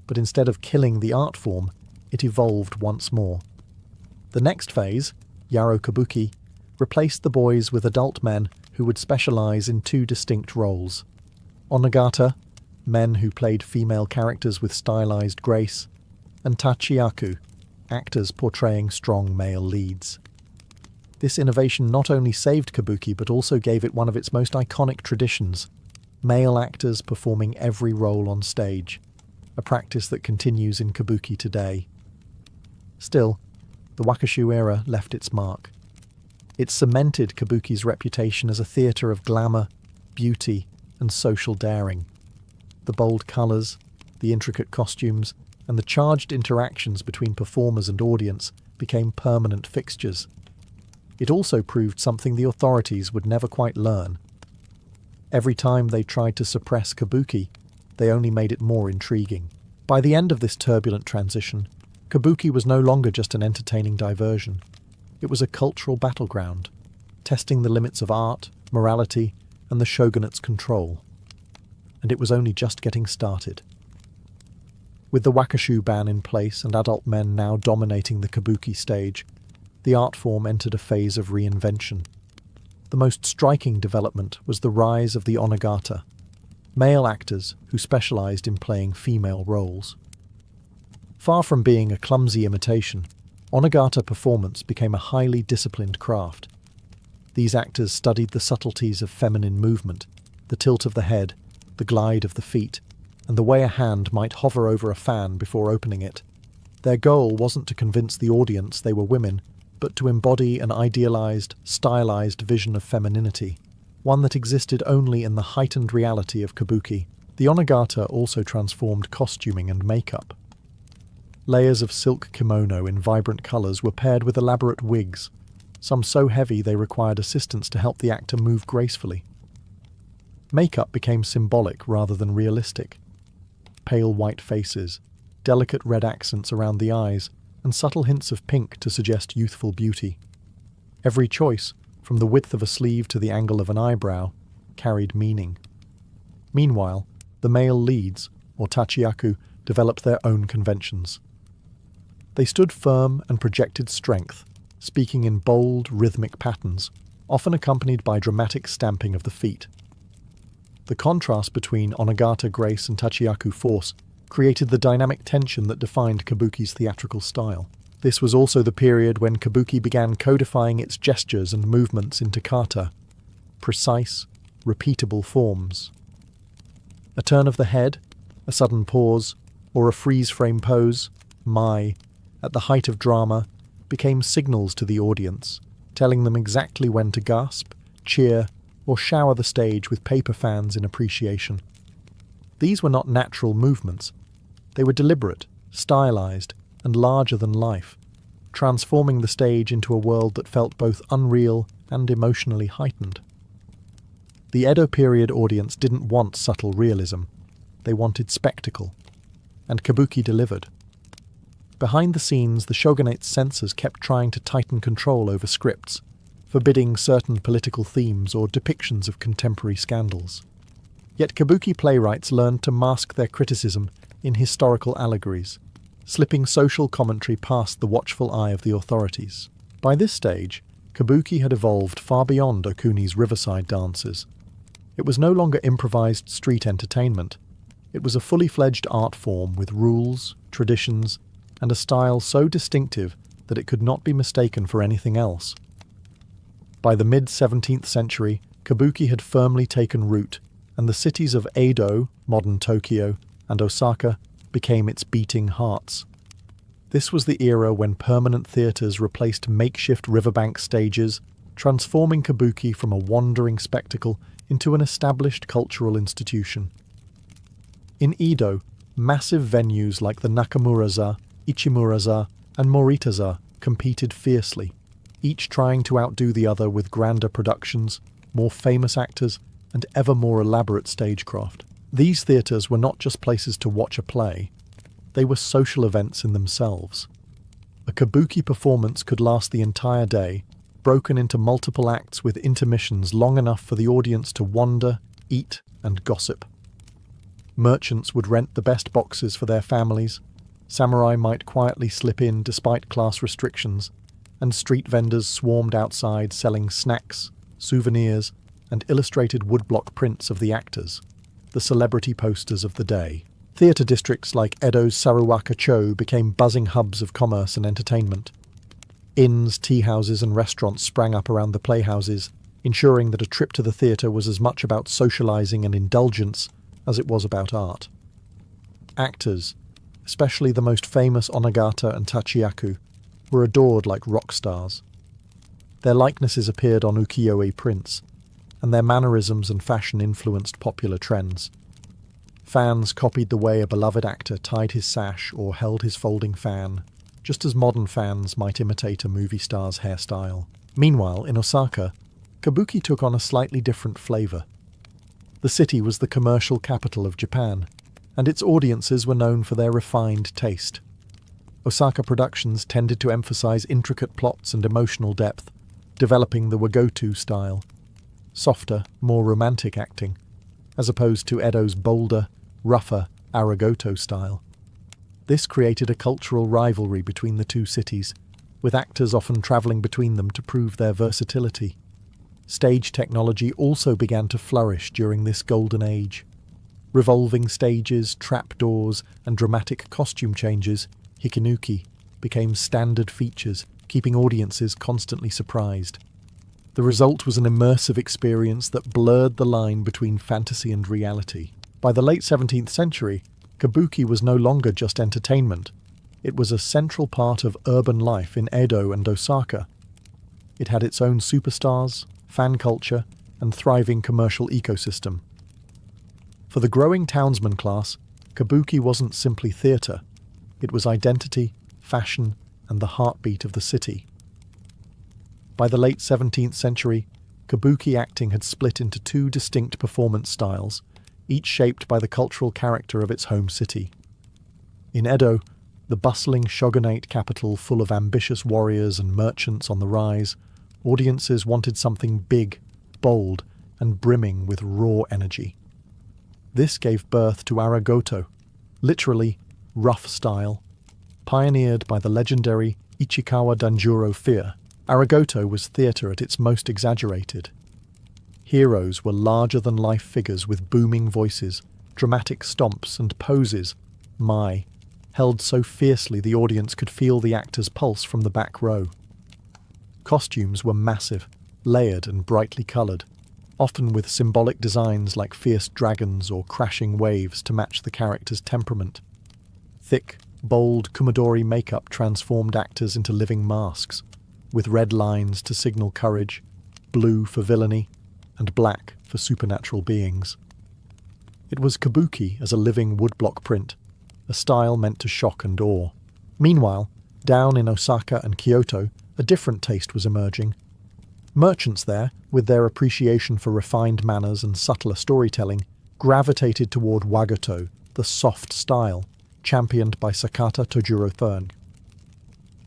But instead of killing the art form, it evolved once more. The next phase, Yaro Kabuki, replaced the boys with adult men who would specialize in two distinct roles. Onagata, men who played female characters with stylized grace, and tachiyaku, actors portraying strong male leads. This innovation not only saved kabuki but also gave it one of its most iconic traditions, male actors performing every role on stage, a practice that continues in kabuki today. Still, the wakashu era left its mark. It cemented kabuki's reputation as a theatre of glamour, beauty, and social daring. The bold colours, the intricate costumes, and the charged interactions between performers and audience became permanent fixtures. It also proved something the authorities would never quite learn. Every time they tried to suppress kabuki, they only made it more intriguing. By the end of this turbulent transition, kabuki was no longer just an entertaining diversion. It was a cultural battleground, testing the limits of art, morality, and the shogunate's control. And it was only just getting started. With the wakashu ban in place and adult men now dominating the kabuki stage, the art form entered a phase of reinvention. The most striking development was the rise of the onagata, male actors who specialized in playing female roles. Far from being a clumsy imitation, onagata performance became a highly disciplined craft. These actors studied the subtleties of feminine movement, the tilt of the head, the glide of the feet, and the way a hand might hover over a fan before opening it. Their goal wasn't to convince the audience they were women, but to embody an idealized, stylized vision of femininity, one that existed only in the heightened reality of kabuki. The onagata also transformed costuming and makeup. Layers of silk kimono in vibrant colors were paired with elaborate wigs, some so heavy they required assistants to help the actor move gracefully. Makeup became symbolic rather than realistic. Pale white faces, delicate red accents around the eyes, and subtle hints of pink to suggest youthful beauty. Every choice, from the width of a sleeve to the angle of an eyebrow, carried meaning. Meanwhile, the male leads, or tachiyaku, developed their own conventions. They stood firm and projected strength, speaking in bold, rhythmic patterns, often accompanied by dramatic stamping of the feet. The contrast between onagata grace and tachiyaku force created the dynamic tension that defined kabuki's theatrical style. This was also the period when kabuki began codifying its gestures and movements into kata, precise, repeatable forms. A turn of the head, a sudden pause, or a freeze-frame pose, at the height of drama, became signals to the audience, telling them exactly when to gasp, cheer, or shower the stage with paper fans in appreciation. These were not natural movements. They were deliberate, stylized, and larger than life, transforming the stage into a world that felt both unreal and emotionally heightened. The Edo period audience didn't want subtle realism. They wanted spectacle, and kabuki delivered. Behind the scenes, the shogunate's censors kept trying to tighten control over scripts, forbidding certain political themes or depictions of contemporary scandals. Yet kabuki playwrights learned to mask their criticism in historical allegories, slipping social commentary past the watchful eye of the authorities. By this stage, kabuki had evolved far beyond Okuni's riverside dances. It was no longer improvised street entertainment. It was a fully fledged art form with rules, traditions, and a style so distinctive that it could not be mistaken for anything else. By the mid-17th century, kabuki had firmly taken root, and the cities of Edo, modern Tokyo, and Osaka became its beating hearts. This was the era when permanent theatres replaced makeshift riverbank stages, transforming kabuki from a wandering spectacle into an established cultural institution. In Edo, massive venues like the Nakamura-za, Ichimura-za, and Morita-za competed fiercely, each trying to outdo the other with grander productions, more famous actors, and ever more elaborate stagecraft. These theatres were not just places to watch a play, they were social events in themselves. A kabuki performance could last the entire day, broken into multiple acts with intermissions long enough for the audience to wander, eat, and gossip. Merchants would rent the best boxes for their families, samurai might quietly slip in despite class restrictions, and street vendors swarmed outside selling snacks, souvenirs, and illustrated woodblock prints of the actors, the celebrity posters of the day. Theatre districts like Edo's Saruwaka-cho became buzzing hubs of commerce and entertainment. Inns, tea houses, and restaurants sprang up around the playhouses, ensuring that a trip to the theatre was as much about socializing and indulgence as it was about art. Actors, especially the most famous onagata and tachiyaku, were adored like rock stars. Their likenesses appeared on ukiyo-e prints, and their mannerisms and fashion influenced popular trends. Fans copied the way a beloved actor tied his sash or held his folding fan, just as modern fans might imitate a movie star's hairstyle. Meanwhile, in Osaka, kabuki took on a slightly different flavour. The city was the commercial capital of Japan, and its audiences were known for their refined taste. Osaka productions tended to emphasize intricate plots and emotional depth, developing the wagoto style, softer, more romantic acting, as opposed to Edo's bolder, rougher arigoto style. This created a cultural rivalry between the two cities, with actors often travelling between them to prove their versatility. Stage technology also began to flourish during this golden age. Revolving stages, trapdoors, and dramatic costume changes, hikinuki, became standard features, keeping audiences constantly surprised. The result was an immersive experience that blurred the line between fantasy and reality. By the late 17th century, kabuki was no longer just entertainment. It was a central part of urban life in Edo and Osaka. It had its own superstars, fan culture, and thriving commercial ecosystem. For the growing townsman class, kabuki wasn't simply theatre. It was identity, fashion, and the heartbeat of the city. By the late 17th century, kabuki acting had split into two distinct performance styles, each shaped by the cultural character of its home city. In Edo, the bustling shogunate capital full of ambitious warriors and merchants on the rise, audiences wanted something big, bold, and brimming with raw energy. This gave birth to Aragoto, literally rough style. Pioneered by the legendary Ichikawa Danjuro fear, Aragoto was theatre at its most exaggerated. Heroes were larger-than-life figures with booming voices, dramatic stomps and poses, held so fiercely the audience could feel the actor's pulse from the back row. Costumes were massive, layered and brightly coloured, often with symbolic designs like fierce dragons or crashing waves to match the character's temperament. Thick, bold Kumadori makeup transformed actors into living masks, with red lines to signal courage, blue for villainy, and black for supernatural beings. It was kabuki as a living woodblock print, a style meant to shock and awe. Meanwhile, down in Osaka and Kyoto, a different taste was emerging. Merchants there, with their appreciation for refined manners and subtler storytelling, gravitated toward wagoto, the soft style, championed by Sakata Tojuro III.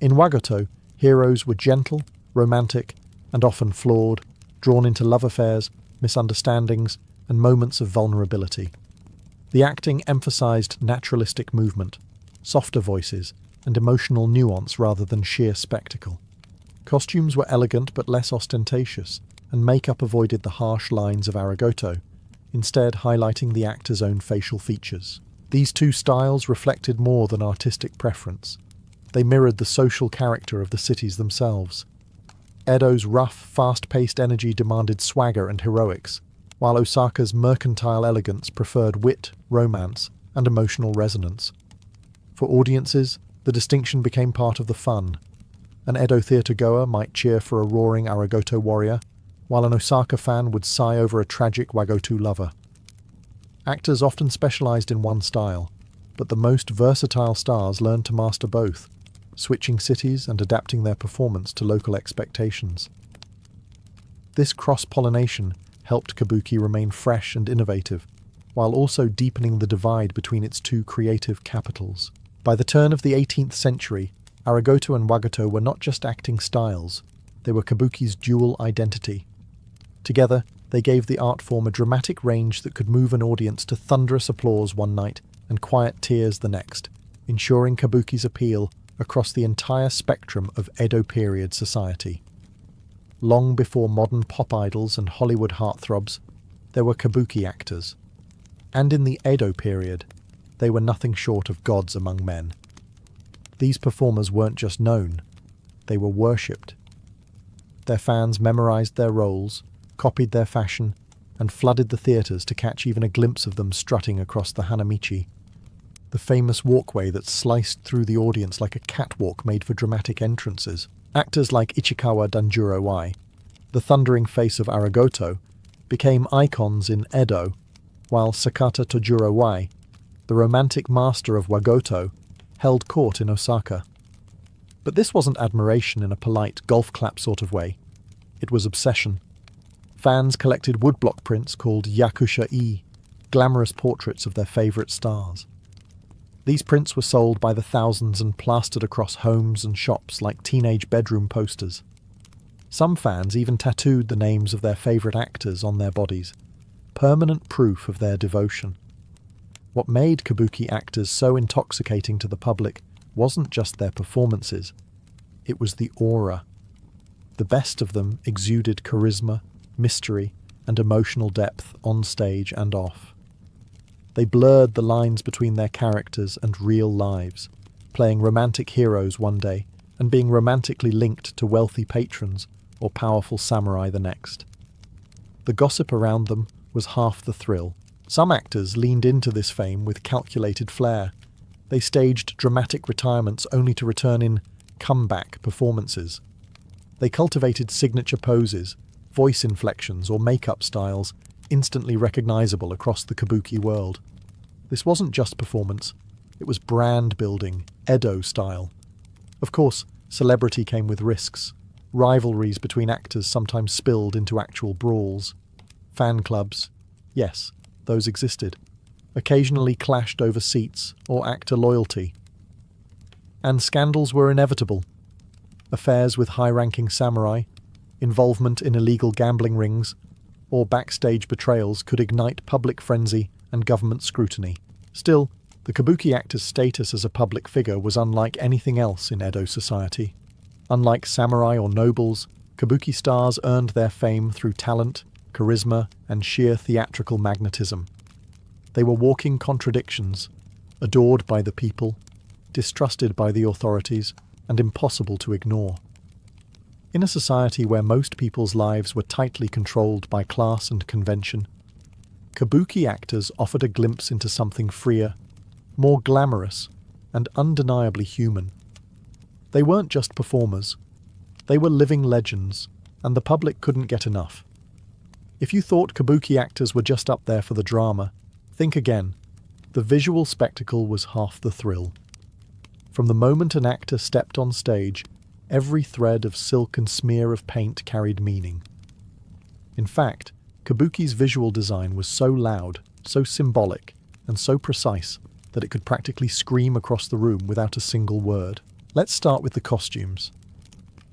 In wagoto, heroes were gentle, romantic, and often flawed, drawn into love affairs, misunderstandings, and moments of vulnerability. The acting emphasized naturalistic movement, softer voices, and emotional nuance rather than sheer spectacle. Costumes were elegant but less ostentatious, and makeup avoided the harsh lines of Aragoto, instead highlighting the actor's own facial features. These two styles reflected more than artistic preference. They mirrored the social character of the cities themselves. Edo's rough, fast-paced energy demanded swagger and heroics, while Osaka's mercantile elegance preferred wit, romance, and emotional resonance. For audiences, the distinction became part of the fun. An Edo theatre-goer might cheer for a roaring Aragoto warrior, while an Osaka fan would sigh over a tragic wagoto lover. Actors often specialized in one style, but the most versatile stars learned to master both, switching cities and adapting their performance to local expectations. This cross-pollination helped kabuki remain fresh and innovative, while also deepening the divide between its two creative capitals. By the turn of the 18th century, Aragoto and wagoto were not just acting styles, they were kabuki's dual identity. Together, they gave the art form a dramatic range that could move an audience to thunderous applause one night and quiet tears the next, ensuring kabuki's appeal across the entire spectrum of Edo period society. Long before modern pop idols and Hollywood heartthrobs, there were kabuki actors. And in the Edo period, they were nothing short of gods among men. These performers weren't just known, they were worshipped. Their fans memorized their roles, copied their fashion, and flooded the theatres to catch even a glimpse of them strutting across the Hanamichi, the famous walkway that sliced through the audience like a catwalk made for dramatic entrances. Actors like Ichikawa Danjuro, the thundering face of Aragoto, became icons in Edo, while Sakata Tojuro, the romantic master of wagoto, held court in Osaka. But this wasn't admiration in a polite golf clap sort of way. It was obsession. Fans collected woodblock prints called yakusha-e, glamorous portraits of their favourite stars. These prints were sold by the thousands and plastered across homes and shops like teenage bedroom posters. Some fans even tattooed the names of their favourite actors on their bodies, permanent proof of their devotion. What made kabuki actors so intoxicating to the public wasn't just their performances, it was the aura. The best of them exuded charisma, mystery, and emotional depth on stage and off. They blurred the lines between their characters and real lives, playing romantic heroes one day and being romantically linked to wealthy patrons or powerful samurai the next. The gossip around them was half the thrill. Some actors leaned into this fame with calculated flair. They staged dramatic retirements only to return in comeback performances. They cultivated signature poses, voice inflections, or makeup styles instantly recognizable across the kabuki world. This wasn't just performance, it was brand building, Edo style. Of course, celebrity came with risks. Rivalries between actors sometimes spilled into actual brawls. Fan clubs, yes, those existed, occasionally clashed over seats or actor loyalty. And scandals were inevitable. Affairs with high-ranking samurai, involvement in illegal gambling rings, or backstage betrayals could ignite public frenzy and government scrutiny. Still, the kabuki actor's status as a public figure was unlike anything else in Edo society. Unlike samurai or nobles, kabuki stars earned their fame through talent, charisma, and sheer theatrical magnetism. They were walking contradictions, adored by the people, distrusted by the authorities, and impossible to ignore. In a society where most people's lives were tightly controlled by class and convention, kabuki actors offered a glimpse into something freer, more glamorous, and undeniably human. They weren't just performers. They were living legends, and the public couldn't get enough. If you thought kabuki actors were just up there for the drama, think again. The visual spectacle was half the thrill. From the moment an actor stepped on stage, every thread of silk and smear of paint carried meaning. In fact, kabuki's visual design was so loud, so symbolic, and so precise that it could practically scream across the room without a single word. Let's start with the costumes.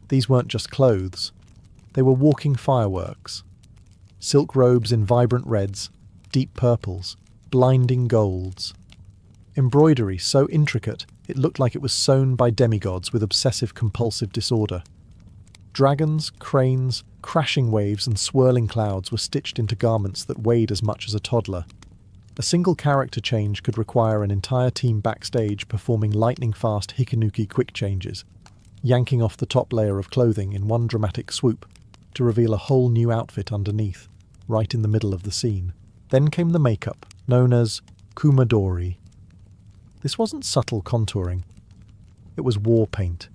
These weren't just clothes. They were walking fireworks. Silk robes in vibrant reds, deep purples, blinding golds. Embroidery so intricate it looked like it was sewn by demigods with obsessive-compulsive disorder. Dragons, cranes, crashing waves and swirling clouds were stitched into garments that weighed as much as a toddler. A single character change could require an entire team backstage performing lightning-fast hikanuki quick changes, yanking off the top layer of clothing in one dramatic swoop to reveal a whole new outfit underneath, right in the middle of the scene. Then came the makeup, known as kumadori. This wasn't subtle contouring. It was war paint.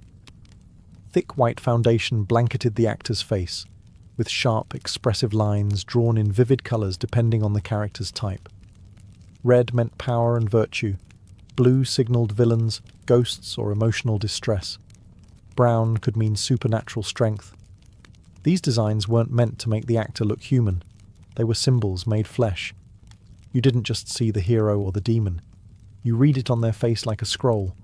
Thick white foundation blanketed the actor's face, with sharp, expressive lines drawn in vivid colours depending on the character's type. Red meant power and virtue. Blue signalled villains, ghosts, or emotional distress. Brown could mean supernatural strength. These designs weren't meant to make the actor look human. They were symbols made flesh. You didn't just see the hero or the demon. You read it on their face like a scroll.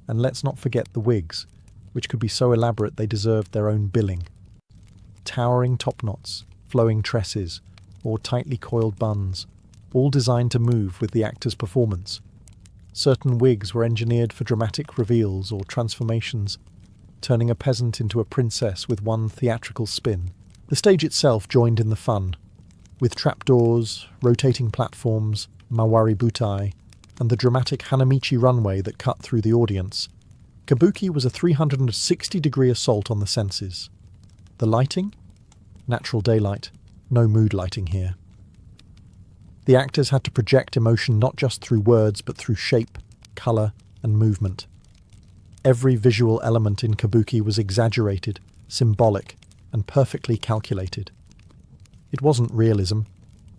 And let's not forget the wigs, which could be so elaborate they deserved their own billing. Towering top knots, flowing tresses, or tightly coiled buns, all designed to move with the actor's performance. Certain wigs were engineered for dramatic reveals or transformations, turning a peasant into a princess with one theatrical spin. The stage itself joined in the fun, with trapdoors, rotating platforms, mawari butai, and the dramatic Hanamichi runway that cut through the audience. Kabuki was a 360-degree assault on the senses. The lighting? Natural daylight, no mood lighting here. The actors had to project emotion not just through words but through shape, colour, and movement. Every visual element in kabuki was exaggerated, symbolic, and perfectly calculated. It wasn't realism,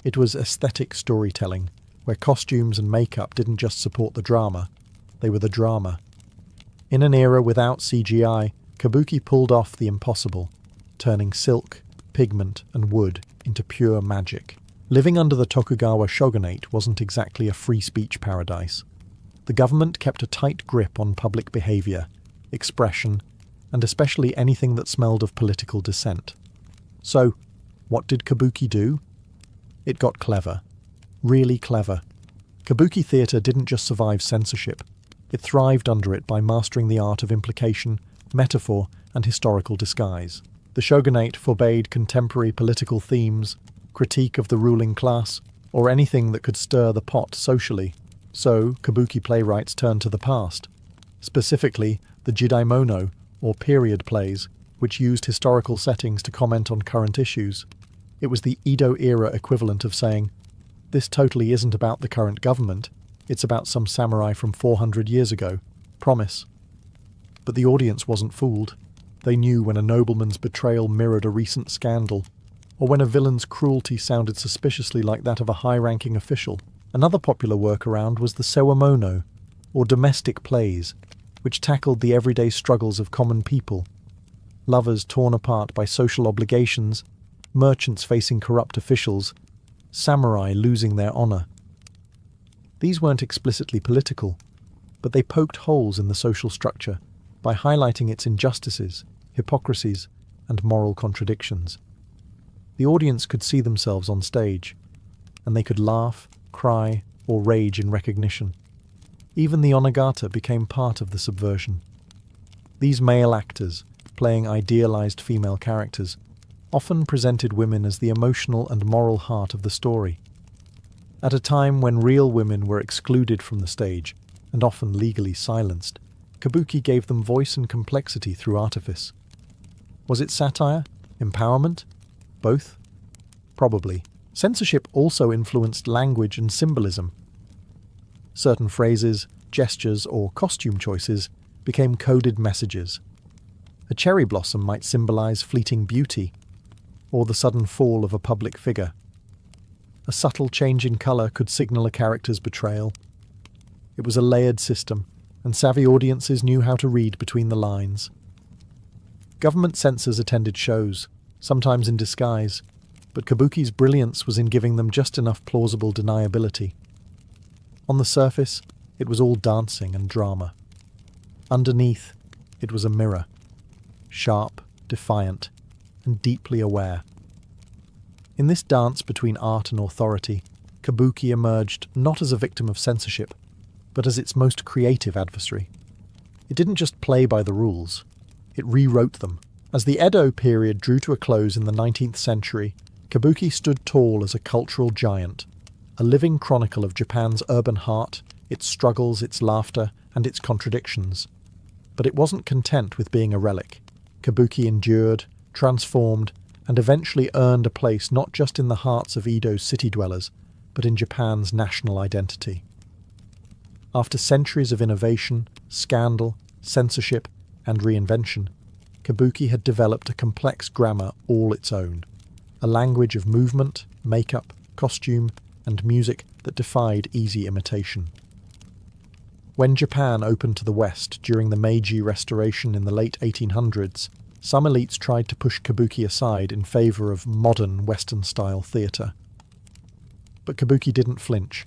it was aesthetic storytelling, where costumes and makeup didn't just support the drama, they were the drama. In an era without CGI, kabuki pulled off the impossible, turning silk, pigment, and wood into pure magic. Living under the Tokugawa shogunate wasn't exactly a free speech paradise. The government kept a tight grip on public behaviour, expression, and especially anything that smelled of political dissent. So, what did kabuki do? It got clever. Really clever. Kabuki theatre didn't just survive censorship. It thrived under it by mastering the art of implication, metaphor, and historical disguise. The shogunate forbade contemporary political themes, critique of the ruling class, or anything that could stir the pot socially. So, kabuki playwrights turned to the past, specifically the jidaimono, or period plays, which used historical settings to comment on current issues. It was the Edo-era equivalent of saying, "This totally isn't about the current government, it's about some samurai from 400 years ago. Promise." But the audience wasn't fooled. They knew when a nobleman's betrayal mirrored a recent scandal, or when a villain's cruelty sounded suspiciously like that of a high-ranking official. Another popular workaround was the sewamono, or domestic plays, which tackled the everyday struggles of common people. Lovers torn apart by social obligations, merchants facing corrupt officials, samurai losing their honor. These weren't explicitly political, but they poked holes in the social structure by highlighting its injustices, hypocrisies, and moral contradictions. The audience could see themselves on stage, and they could laugh, cry, or rage in recognition. Even the onagata became part of the subversion. These male actors, playing idealized female characters, often presented women as the emotional and moral heart of the story. At a time when real women were excluded from the stage, and often legally silenced, kabuki gave them voice and complexity through artifice. Was it satire? Empowerment? Both? Probably. Censorship also influenced language and symbolism. Certain phrases, gestures, or costume choices became coded messages. A cherry blossom might symbolize fleeting beauty, or the sudden fall of a public figure. A subtle change in color could signal a character's betrayal. It was a layered system, and savvy audiences knew how to read between the lines. Government censors attended shows, sometimes in disguise, but kabuki's brilliance was in giving them just enough plausible deniability. On the surface, it was all dancing and drama. Underneath, it was a mirror, sharp, defiant, and deeply aware. In this dance between art and authority, kabuki emerged not as a victim of censorship, but as its most creative adversary. It didn't just play by the rules, it rewrote them. As the Edo period drew to a close in the 19th century, kabuki stood tall as a cultural giant, a living chronicle of Japan's urban heart, its struggles, its laughter, and its contradictions. But it wasn't content with being a relic. Kabuki endured, transformed, and eventually earned a place not just in the hearts of Edo's city dwellers, but in Japan's national identity. After centuries of innovation, scandal, censorship, and reinvention, kabuki had developed a complex grammar all its own, a language of movement, makeup, costume, and music that defied easy imitation. When Japan opened to the West during the Meiji Restoration in the late 1800s, some elites tried to push kabuki aside in favor of modern Western-style theatre. But kabuki didn't flinch.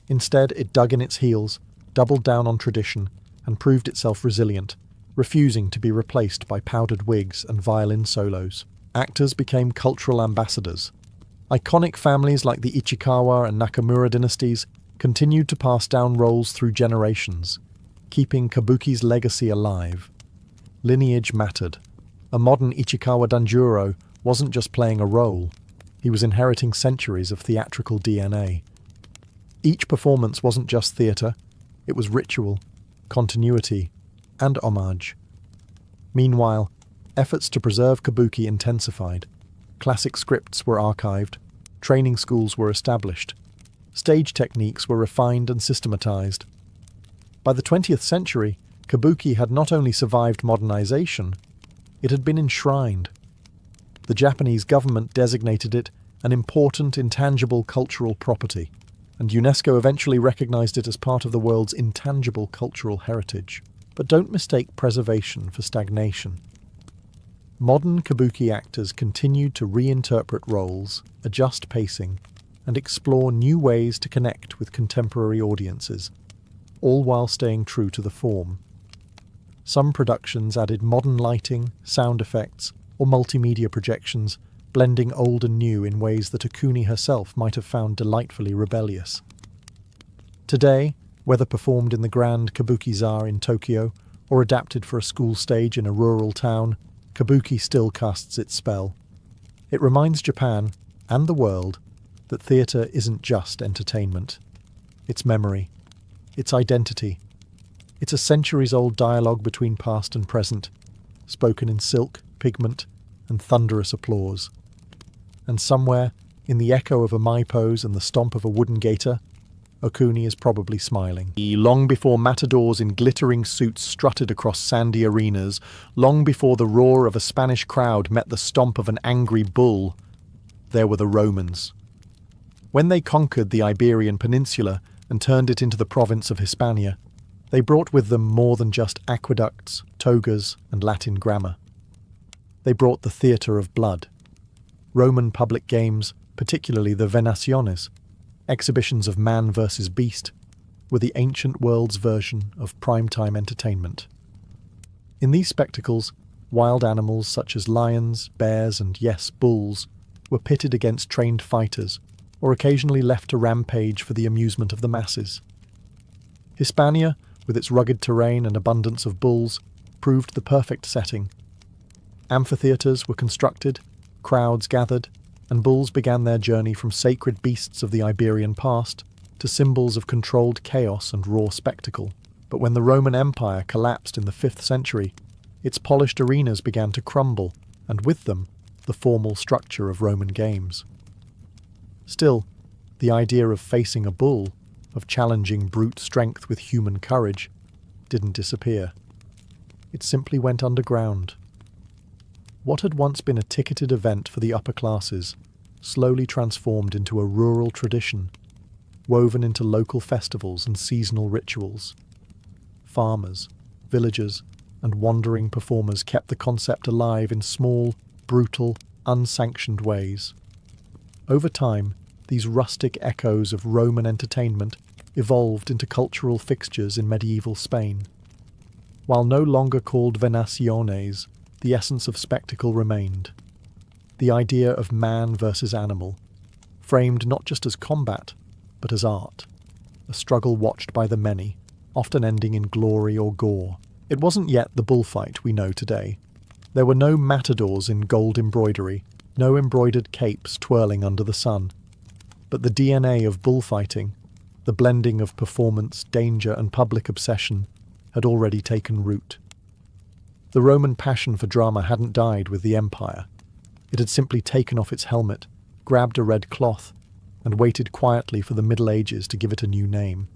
Instead, it dug in its heels, doubled down on tradition, and proved itself resilient, refusing to be replaced by powdered wigs and violin solos. Actors became cultural ambassadors. Iconic families like the Ichikawa and Nakamura dynasties continued to pass down roles through generations, keeping kabuki's legacy alive. Lineage mattered. A modern Ichikawa Danjuro wasn't just playing a role, he was inheriting centuries of theatrical DNA. Each performance wasn't just theatre, it was ritual, continuity, and homage. Meanwhile, efforts to preserve kabuki intensified. Classic scripts were archived, training schools were established, stage techniques were refined and systematized. By the 20th century, kabuki had not only survived modernization, it had been enshrined. The Japanese government designated it an important intangible cultural property, and UNESCO eventually recognized it as part of the world's intangible cultural heritage. But don't mistake preservation for stagnation. Modern kabuki actors continued to reinterpret roles, adjust pacing, and explore new ways to connect with contemporary audiences, all while staying true to the form. Some productions added modern lighting, sound effects, or multimedia projections, blending old and new in ways that Okuni herself might have found delightfully rebellious. Today, whether performed in the Grand Kabuki-za in Tokyo or adapted for a school stage in a rural town, kabuki still casts its spell. It reminds Japan, and the world, that theatre isn't just entertainment. It's memory. It's identity. It's a centuries-old dialogue between past and present, spoken in silk, pigment, and thunderous applause. And somewhere, in the echo of a Mai pose and the stomp of a wooden gaiter, Okuni is probably smiling. Long before matadors in glittering suits strutted across sandy arenas, long before the roar of a Spanish crowd met the stomp of an angry bull, there were the Romans. When they conquered the Iberian Peninsula and turned it into the province of Hispania, they brought with them more than just aqueducts, togas, and Latin grammar. They brought the theatre of blood. Roman public games, particularly the Venaciones, exhibitions of man versus beast, were the ancient world's version of primetime entertainment. In these spectacles, wild animals such as lions, bears, and yes, bulls, were pitted against trained fighters, or occasionally left to rampage for the amusement of the masses. Hispania, with its rugged terrain and abundance of bulls, proved the perfect setting. Amphitheatres were constructed, crowds gathered, and bulls began their journey from sacred beasts of the Iberian past to symbols of controlled chaos and raw spectacle. But when the Roman Empire collapsed in the 5th century, its polished arenas began to crumble, and with them, the formal structure of Roman games. Still, the idea of facing a bull, of challenging brute strength with human courage, didn't disappear. It simply went underground. What had once been a ticketed event for the upper classes slowly transformed into a rural tradition, woven into local festivals and seasonal rituals. Farmers, villagers, and wandering performers kept the concept alive in small, brutal, unsanctioned ways. Over time, these rustic echoes of Roman entertainment evolved into cultural fixtures in medieval Spain. While no longer called Venaciones, the essence of spectacle remained. The idea of man versus animal, framed not just as combat, but as art. A struggle watched by the many, often ending in glory or gore. It wasn't yet the bullfight we know today. There were no matadors in gold embroidery, no embroidered capes twirling under the sun. But the DNA of bullfighting, the blending of performance, danger, and public obsession, had already taken root. The Roman passion for drama hadn't died with the empire. It had simply taken off its helmet, grabbed a red cloth, and waited quietly for the Middle Ages to give it a new name.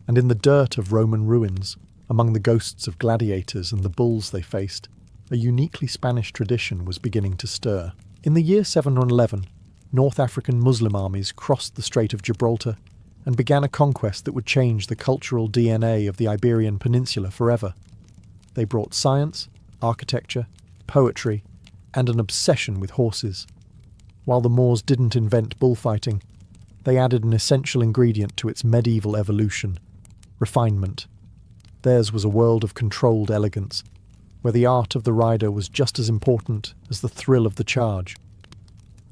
And in the dirt of Roman ruins, among the ghosts of gladiators and the bulls they faced, a uniquely Spanish tradition was beginning to stir. In the year 711, North African Muslim armies crossed the Strait of Gibraltar and began a conquest that would change the cultural DNA of the Iberian Peninsula forever. They brought science, architecture, poetry, and an obsession with horses. While the Moors didn't invent bullfighting, they added an essential ingredient to its medieval evolution: refinement. Theirs was a world of controlled elegance, where the art of the rider was just as important as the thrill of the charge.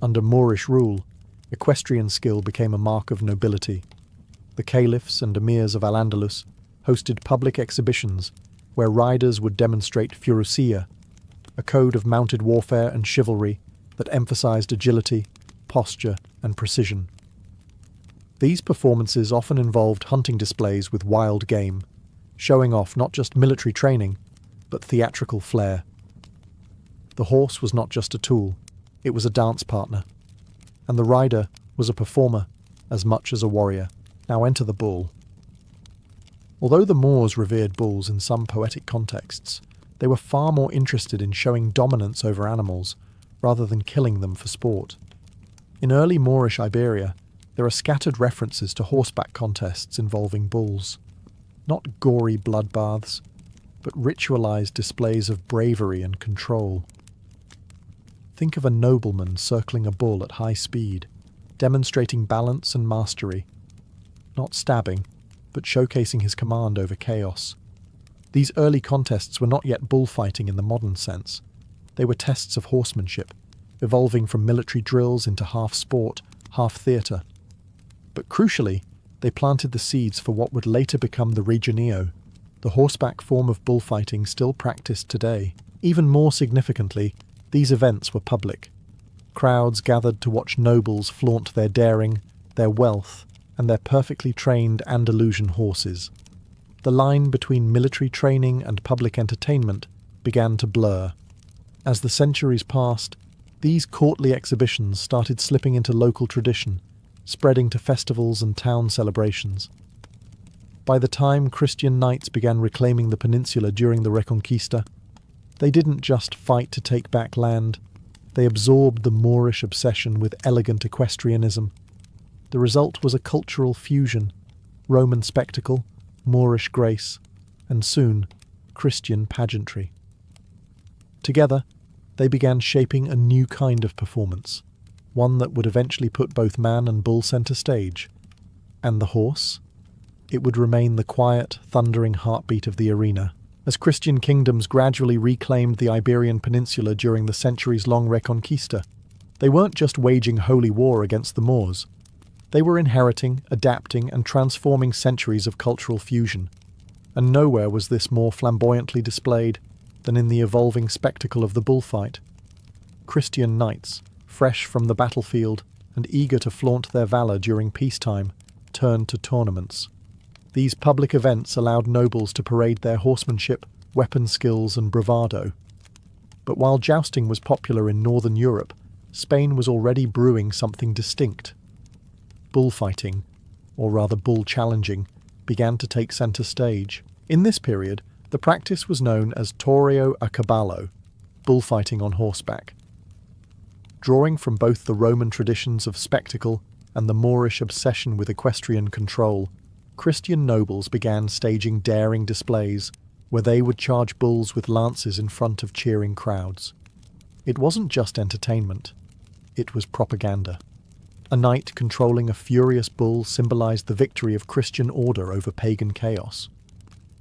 Under Moorish rule, equestrian skill became a mark of nobility. The caliphs and emirs of Al-Andalus hosted public exhibitions where riders would demonstrate furusia, a code of mounted warfare and chivalry that emphasized agility, posture, and precision. These performances often involved hunting displays with wild game, showing off not just military training, but theatrical flair. The horse was not just a tool, it was a dance partner, and the rider was a performer as much as a warrior. Now enter the bull. Although the Moors revered bulls in some poetic contexts, they were far more interested in showing dominance over animals rather than killing them for sport. In early Moorish Iberia, there are scattered references to horseback contests involving bulls. Not gory bloodbaths, but ritualized displays of bravery and control. Think of a nobleman circling a bull at high speed, demonstrating balance and mastery. Not stabbing, but showcasing his command over chaos. These early contests were not yet bullfighting in the modern sense. They were tests of horsemanship, evolving from military drills into half sport, half theatre. But crucially, they planted the seeds for what would later become the regioneo, the horseback form of bullfighting still practiced today. Even more significantly, these events were public. Crowds gathered to watch nobles flaunt their daring, their wealth, and their perfectly trained Andalusian horses. The line between military training and public entertainment began to blur. As the centuries passed, these courtly exhibitions started slipping into local tradition, spreading to festivals and town celebrations. By the time Christian knights began reclaiming the peninsula during the Reconquista, they didn't just fight to take back land, they absorbed the Moorish obsession with elegant equestrianism. The result was a cultural fusion: Roman spectacle, Moorish grace, and soon, Christian pageantry. Together, they began shaping a new kind of performance, one that would eventually put both man and bull center stage. And the horse? It would remain the quiet, thundering heartbeat of the arena. As Christian kingdoms gradually reclaimed the Iberian Peninsula during the centuries-long Reconquista, they weren't just waging holy war against the Moors. They were inheriting, adapting, and transforming centuries of cultural fusion. And nowhere was this more flamboyantly displayed than in the evolving spectacle of the bullfight. Christian knights, fresh from the battlefield and eager to flaunt their valor during peacetime, turned to tournaments. These public events allowed nobles to parade their horsemanship, weapon skills, and bravado. But while jousting was popular in northern Europe, Spain was already brewing something distinct. Bullfighting, or rather bull challenging, began to take center stage. In this period, the practice was known as toreo a caballo, bullfighting on horseback. Drawing from both the Roman traditions of spectacle and the Moorish obsession with equestrian control, Christian nobles began staging daring displays where they would charge bulls with lances in front of cheering crowds. It wasn't just entertainment, it was propaganda. A knight controlling a furious bull symbolized the victory of Christian order over pagan chaos,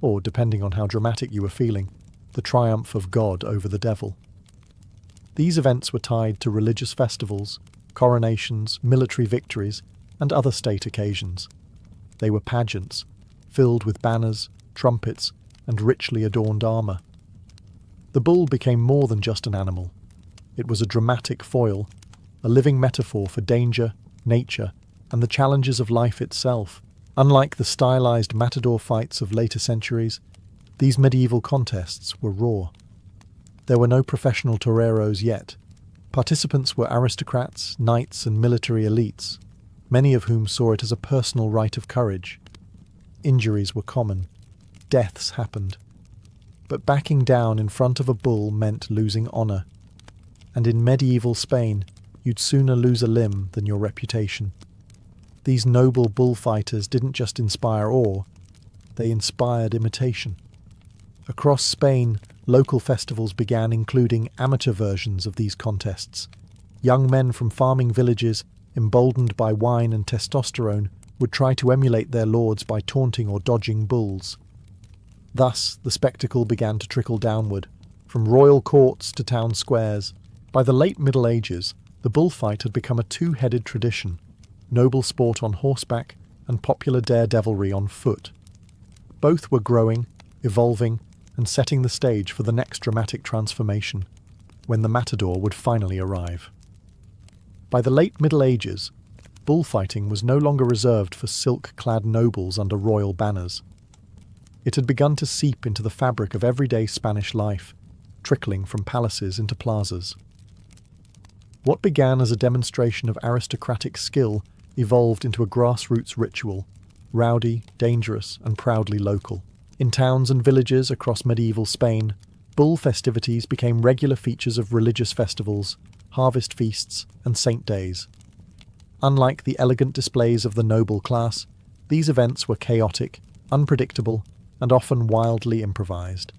or, depending on how dramatic you were feeling, the triumph of God over the devil. These events were tied to religious festivals, coronations, military victories, and other state occasions. They were pageants, filled with banners, trumpets, and richly adorned armor. The bull became more than just an animal. It was a dramatic foil, a living metaphor for danger, nature, and the challenges of life itself. Unlike the stylized matador fights of later centuries, these medieval contests were raw. There were no professional toreros yet. Participants were aristocrats, knights, and military elites, many of whom saw it as a personal rite of courage. Injuries were common. Deaths happened. But backing down in front of a bull meant losing honor. And in medieval Spain, you'd sooner lose a limb than your reputation. These noble bullfighters didn't just inspire awe, they inspired imitation. Across Spain, local festivals began including amateur versions of these contests. Young men from farming villages, emboldened by wine and testosterone, would try to emulate their lords by taunting or dodging bulls. Thus, the spectacle began to trickle downward, from royal courts to town squares. By the late Middle Ages, the bullfight had become a two-headed tradition: noble sport on horseback and popular daredevilry on foot. Both were growing, evolving, and setting the stage for the next dramatic transformation, when the matador would finally arrive. By the late Middle Ages, bullfighting was no longer reserved for silk-clad nobles under royal banners. It had begun to seep into the fabric of everyday Spanish life, trickling from palaces into plazas. What began as a demonstration of aristocratic skill evolved into a grassroots ritual, rowdy, dangerous, and proudly local. In towns and villages across medieval Spain, bull festivities became regular features of religious festivals, harvest feasts, and saint days. Unlike the elegant displays of the noble class, these events were chaotic, unpredictable, and often wildly improvised.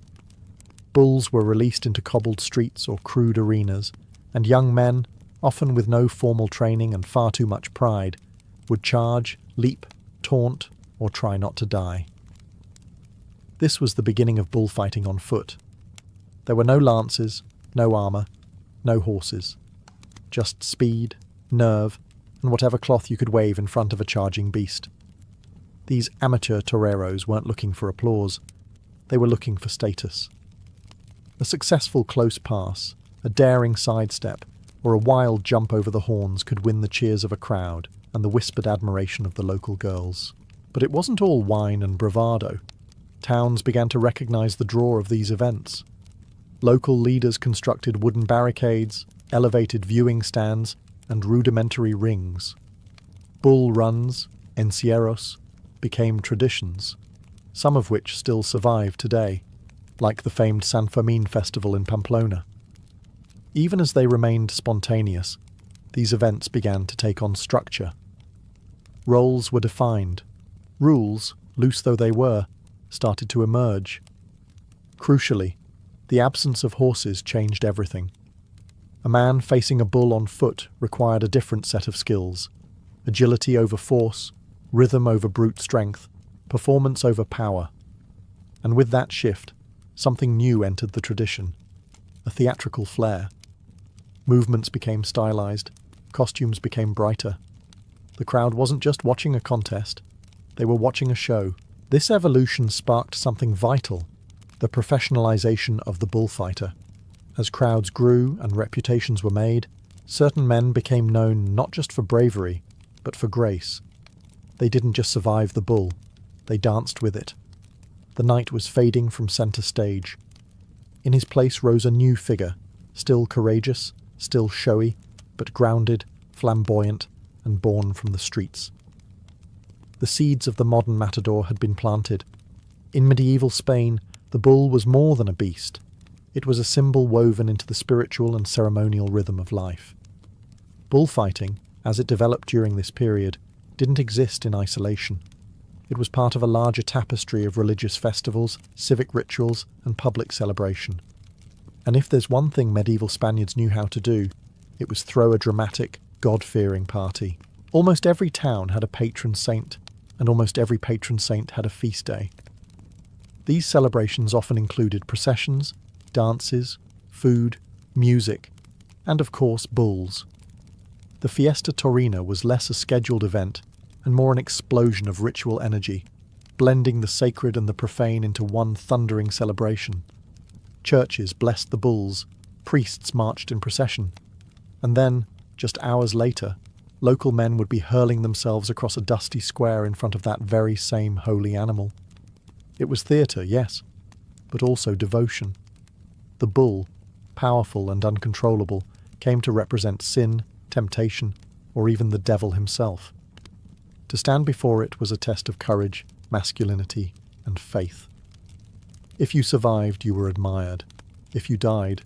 Bulls were released into cobbled streets or crude arenas, and young men, often with no formal training and far too much pride, would charge, leap, taunt, or try not to die. This was the beginning of bullfighting on foot. There were no lances, no armour, no horses. Just speed, nerve, and whatever cloth you could wave in front of a charging beast. These amateur toreros weren't looking for applause, they were looking for status. A successful close pass, a daring sidestep, or a wild jump over the horns could win the cheers of a crowd and the whispered admiration of the local girls. But it wasn't all wine and bravado. Towns began to recognize the draw of these events. Local leaders constructed wooden barricades, elevated viewing stands, and rudimentary rings. Bull runs, encierros, became traditions, some of which still survive today, like the famed San Fermin festival in Pamplona. Even as they remained spontaneous, these events began to take on structure. Roles were defined. Rules, loose though they were, started to emerge. Crucially, the absence of horses changed everything. A man facing a bull on foot required a different set of skills: agility over force, rhythm over brute strength, performance over power. And with that shift, something new entered the tradition: a theatrical flair. Movements became stylized, costumes became brighter. The crowd wasn't just watching a contest, they were watching a show. This evolution sparked something vital: the professionalization of the bullfighter. As crowds grew and reputations were made, certain men became known not just for bravery, but for grace. They didn't just survive the bull, they danced with it. The knight was fading from center stage. In his place rose a new figure, still courageous, still showy, but grounded, flamboyant, and born from the streets. The seeds of the modern matador had been planted. In medieval Spain, the bull was more than a beast. It was a symbol woven into the spiritual and ceremonial rhythm of life. Bullfighting, as it developed during this period, didn't exist in isolation. It was part of a larger tapestry of religious festivals, civic rituals, and public celebration. And if there's one thing medieval Spaniards knew how to do, it was throw a dramatic, God-fearing party. Almost every town had a patron saint, and almost every patron saint had a feast day. These celebrations often included processions, dances, food, music, and of course bulls. The Fiesta Taurina was less a scheduled event and more an explosion of ritual energy, blending the sacred and the profane into one thundering celebration. Churches blessed the bulls, priests marched in procession, and then, just hours later, local men would be hurling themselves across a dusty square in front of that very same holy animal. It was theatre, yes, but also devotion. The bull, powerful and uncontrollable, came to represent sin, temptation, or even the devil himself. To stand before it was a test of courage, masculinity, and faith. If you survived, you were admired. If you died,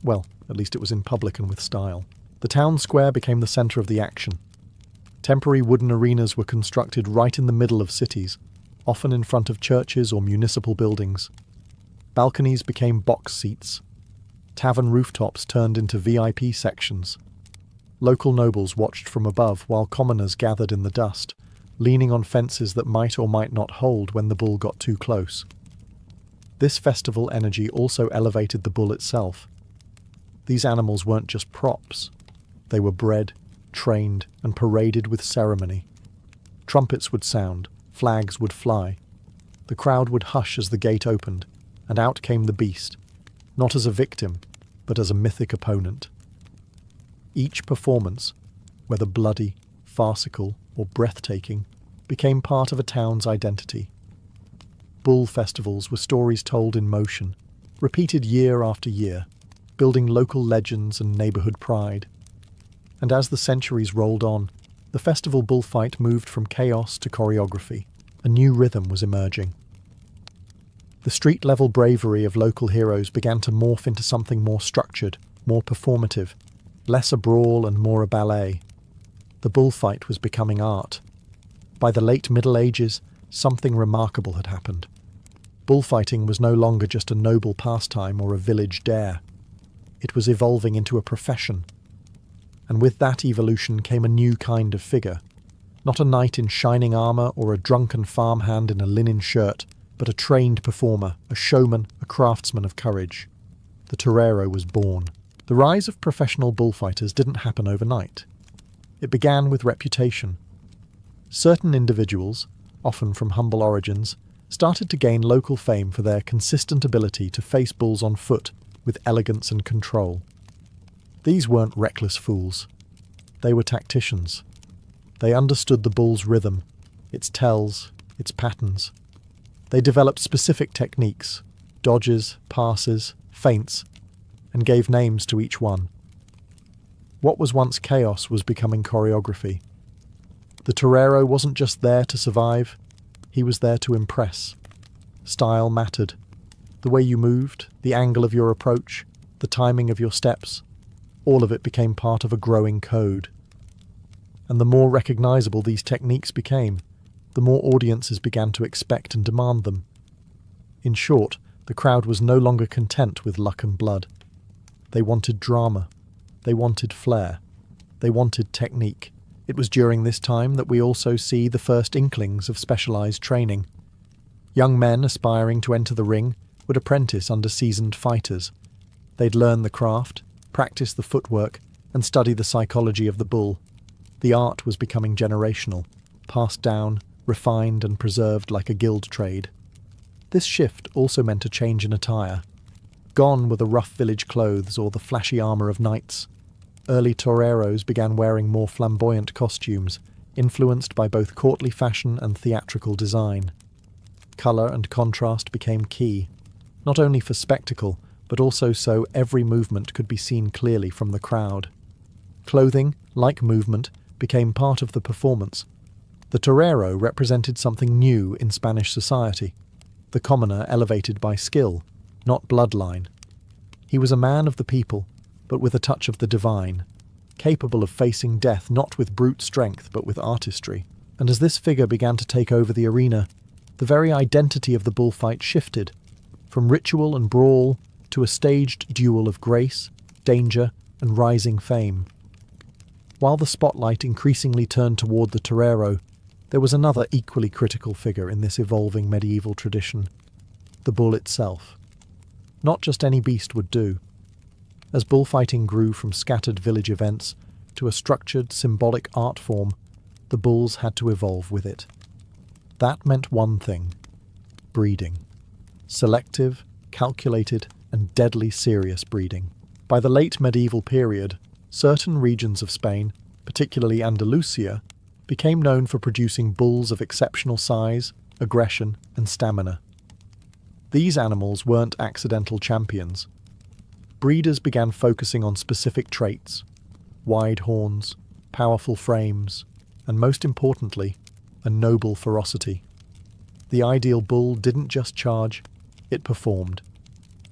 well, at least it was in public and with style. The town square became the centre of the action. Temporary wooden arenas were constructed right in the middle of cities, often in front of churches or municipal buildings. Balconies became box seats. Tavern rooftops turned into VIP sections. Local nobles watched from above while commoners gathered in the dust, leaning on fences that might or might not hold when the bull got too close. This festival energy also elevated the bull itself. These animals weren't just props. They were bred, trained, and paraded with ceremony. Trumpets would sound, flags would fly. The crowd would hush as the gate opened, and out came the beast, not as a victim, but as a mythic opponent. Each performance, whether bloody, farcical, or breathtaking, became part of a town's identity. Bull festivals were stories told in motion, repeated year after year, building local legends and neighbourhood pride. And as the centuries rolled on, the festival bullfight moved from chaos to choreography. A new rhythm was emerging. The street-level bravery of local heroes began to morph into something more structured, more performative, less a brawl and more a ballet. The bullfight was becoming art. By the late Middle Ages, something remarkable had happened. Bullfighting was no longer just a noble pastime or a village dare. It was evolving into a profession. And with that evolution came a new kind of figure. Not a knight in shining armour or a drunken farmhand in a linen shirt, but a trained performer, a showman, a craftsman of courage. The torero was born. The rise of professional bullfighters didn't happen overnight. It began with reputation. Certain individuals, often from humble origins, started to gain local fame for their consistent ability to face bulls on foot with elegance and control. These weren't reckless fools. They were tacticians. They understood the bull's rhythm, its tells, its patterns. They developed specific techniques, dodges, passes, feints, and gave names to each one. What was once chaos was becoming choreography. The torero wasn't just there to survive, he was there to impress. Style mattered. The way you moved, the angle of your approach, the timing of your steps, all of it became part of a growing code. And the more recognizable these techniques became, the more audiences began to expect and demand them. In short, the crowd was no longer content with luck and blood. They wanted drama. They wanted flair. They wanted technique. It was during this time that we also see the first inklings of specialized training. Young men aspiring to enter the ring would apprentice under seasoned fighters. They'd learn the craft, practice the footwork, and study the psychology of the bull. The art was becoming generational, passed down, refined and preserved like a guild trade. This shift also meant a change in attire. Gone were the rough village clothes or the flashy armour of knights. Early toreros began wearing more flamboyant costumes, influenced by both courtly fashion and theatrical design. Colour and contrast became key, not only for spectacle, but also so every movement could be seen clearly from the crowd. Clothing, like movement, became part of the performance. The torero represented something new in Spanish society, the commoner elevated by skill, not bloodline. He was a man of the people, but with a touch of the divine, capable of facing death not with brute strength but with artistry. And as this figure began to take over the arena, the very identity of the bullfight shifted, from ritual and brawl to a staged duel of grace, danger, and rising fame. While the spotlight increasingly turned toward the torero, there was another equally critical figure in this evolving medieval tradition, the bull itself. Not just any beast would do. As bullfighting grew from scattered village events to a structured, symbolic art form, the bulls had to evolve with it. That meant one thing: breeding. Selective, calculated, and deadly serious breeding. By the late medieval period, certain regions of Spain, particularly Andalusia, became known for producing bulls of exceptional size, aggression, and stamina. These animals weren't accidental champions. Breeders began focusing on specific traits: wide horns, powerful frames, and most importantly, a noble ferocity. The ideal bull didn't just charge, it performed.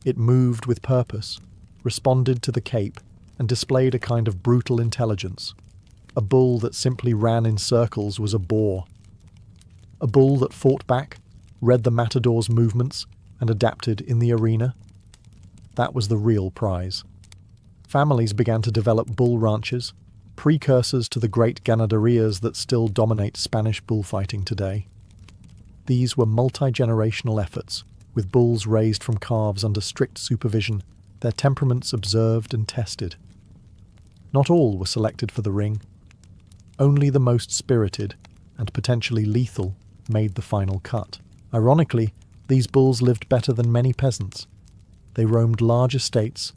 It moved with purpose, responded to the cape, and displayed a kind of brutal intelligence. A bull that simply ran in circles was a bore. A bull that fought back, read the matador's movements, and adapted in the arena. That was the real prize. Families began to develop bull ranches, precursors to the great ganaderias that still dominate Spanish bullfighting today. These were multi-generational efforts, with bulls raised from calves under strict supervision, their temperaments observed and tested. Not all were selected for the ring. Only the most spirited, and potentially lethal, made the final cut. Ironically, these bulls lived better than many peasants. They roamed large estates,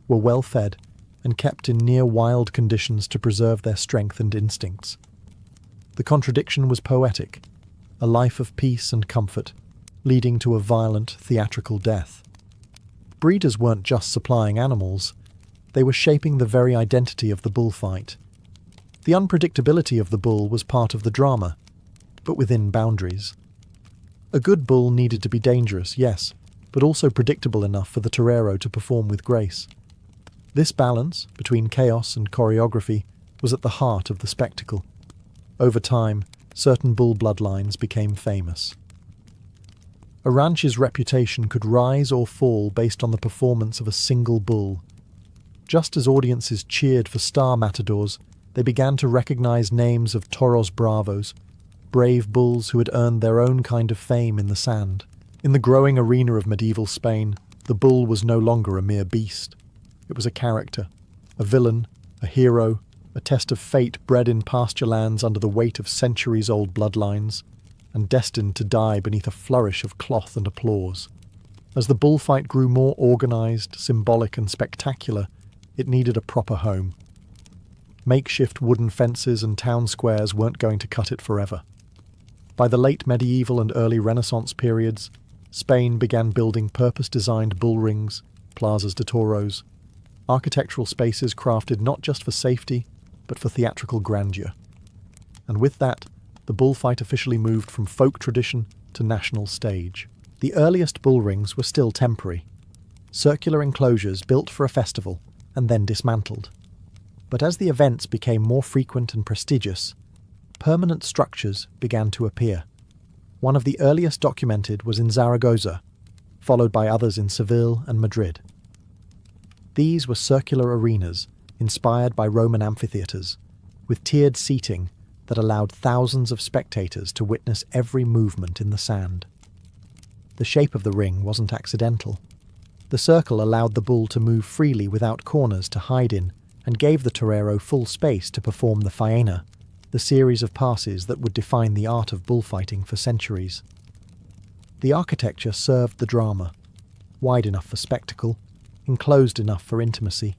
were well fed, and kept in near-wild conditions to preserve their strength and instincts. The contradiction was poetic, a life of peace and comfort, leading to a violent, theatrical death. Breeders weren't just supplying animals, they were shaping the very identity of the bullfight. The unpredictability of the bull was part of the drama, but within boundaries. A good bull needed to be dangerous, yes, but also predictable enough for the torero to perform with grace. This balance between chaos and choreography was at the heart of the spectacle. Over time, certain bull bloodlines became famous. A ranch's reputation could rise or fall based on the performance of a single bull. Just as audiences cheered for star matadors, they began to recognize names of toros bravos, brave bulls who had earned their own kind of fame in the sand. In the growing arena of medieval Spain, the bull was no longer a mere beast. It was a character, a villain, a hero, a test of fate bred in pasture lands under the weight of centuries-old bloodlines, and destined to die beneath a flourish of cloth and applause. As the bullfight grew more organized, symbolic, and spectacular, it needed a proper home. Makeshift wooden fences and town squares weren't going to cut it forever. By the late medieval and early Renaissance periods, Spain began building purpose-designed bull rings, plazas de toros, architectural spaces crafted not just for safety, but for theatrical grandeur. And with that, the bullfight officially moved from folk tradition to national stage. The earliest bull rings were still temporary, circular enclosures built for a festival and then dismantled. But as the events became more frequent and prestigious, permanent structures began to appear. One of the earliest documented was in Zaragoza, followed by others in Seville and Madrid. These were circular arenas inspired by Roman amphitheatres, with tiered seating that allowed thousands of spectators to witness every movement in the sand. The shape of the ring wasn't accidental. The circle allowed the bull to move freely without corners to hide in, and gave the torero full space to perform the faena, the series of passes that would define the art of bullfighting for centuries. The architecture served the drama, wide enough for spectacle, enclosed enough for intimacy,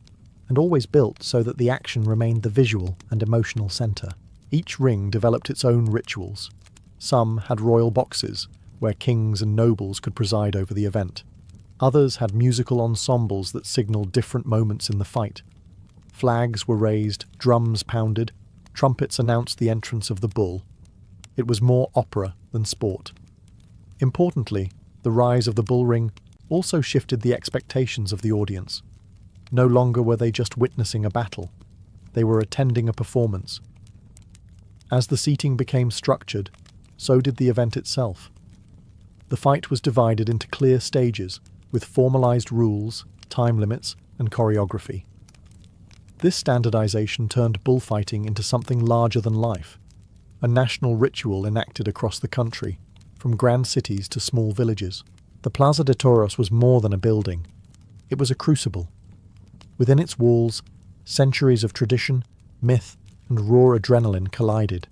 and always built so that the action remained the visual and emotional centre. Each ring developed its own rituals. Some had royal boxes, where kings and nobles could preside over the event. Others had musical ensembles that signalled different moments in the fight. Flags were raised, drums pounded, trumpets announced the entrance of the bull. It was more opera than sport. Importantly, the rise of the bull ring also shifted the expectations of the audience. No longer were they just witnessing a battle. They were attending a performance. As the seating became structured, so did the event itself. The fight was divided into clear stages, with formalized rules, time limits, and choreography. This standardization turned bullfighting into something larger than life, a national ritual enacted across the country, from grand cities to small villages. The Plaza de Toros was more than a building. It was a crucible. Within its walls, centuries of tradition, myth, and raw adrenaline collided.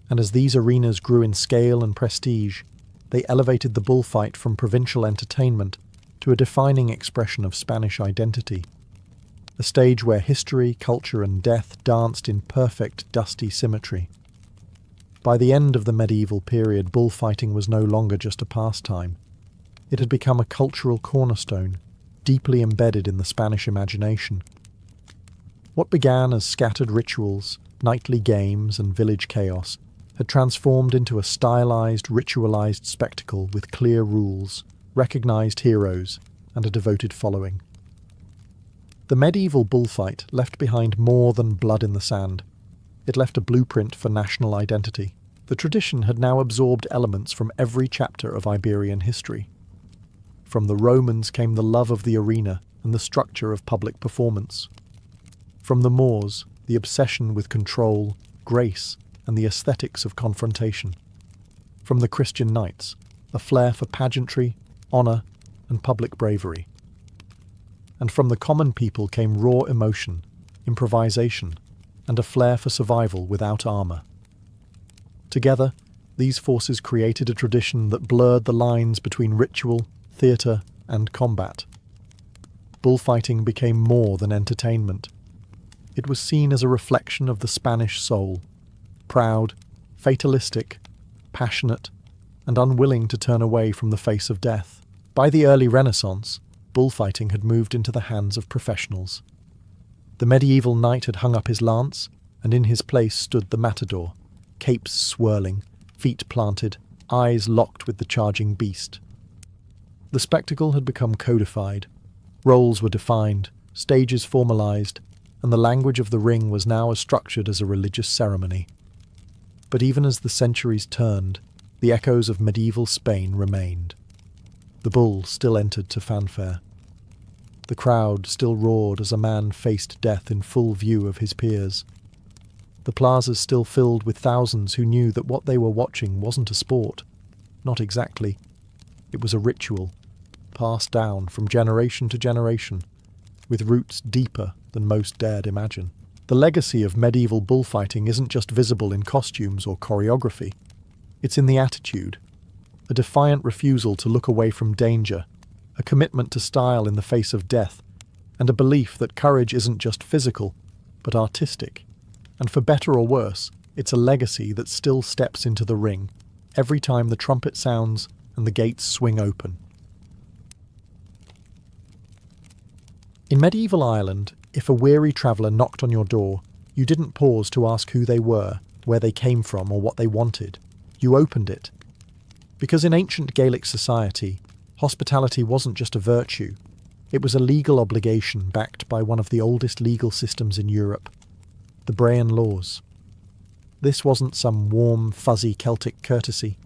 And as these arenas grew in scale and prestige, they elevated the bullfight from provincial entertainment to a defining expression of Spanish identity. A stage where history, culture, and death danced in perfect, dusty symmetry. By the end of the medieval period, bullfighting was no longer just a pastime. It had become a cultural cornerstone, deeply embedded in the Spanish imagination. What began as scattered rituals, nightly games, and village chaos had transformed into a stylized, ritualized spectacle with clear rules, recognized heroes, and a devoted following. The medieval bullfight left behind more than blood in the sand. It left a blueprint for national identity. The tradition had now absorbed elements from every chapter of Iberian history. From the Romans came the love of the arena and the structure of public performance. From the Moors, the obsession with control, grace, and the aesthetics of confrontation. From the Christian knights, a flair for pageantry, honour, and public bravery. And from the common people came raw emotion, improvisation, and a flair for survival without armour. Together, these forces created a tradition that blurred the lines between ritual, theatre, and combat. Bullfighting became more than entertainment. It was seen as a reflection of the Spanish soul, proud, fatalistic, passionate, and unwilling to turn away from the face of death. By the early Renaissance, bullfighting had moved into the hands of professionals. The medieval knight had hung up his lance, and in his place stood the matador, capes swirling, feet planted, eyes locked with the charging beast. The spectacle had become codified. Roles were defined, stages formalized, and the language of the ring was now as structured as a religious ceremony. But even as the centuries turned, the echoes of medieval Spain remained. The bull still entered to fanfare. The crowd still roared as a man faced death in full view of his peers. The plazas still filled with thousands who knew that what they were watching wasn't a sport. Not exactly. It was a ritual, passed down from generation to generation, with roots deeper than most dared imagine. The legacy of medieval bullfighting isn't just visible in costumes or choreography. It's in the attitude, a defiant refusal to look away from danger, a commitment to style in the face of death, and a belief that courage isn't just physical, but artistic. And for better or worse, it's a legacy that still steps into the ring every time the trumpet sounds and the gates swing open. In medieval Ireland, if a weary traveller knocked on your door, you didn't pause to ask who they were, where they came from, or what they wanted. You opened it. Because in ancient Gaelic society, hospitality wasn't just a virtue, it was a legal obligation backed by one of the oldest legal systems in Europe, the Brehon laws. This wasn't some warm, fuzzy Celtic courtesy.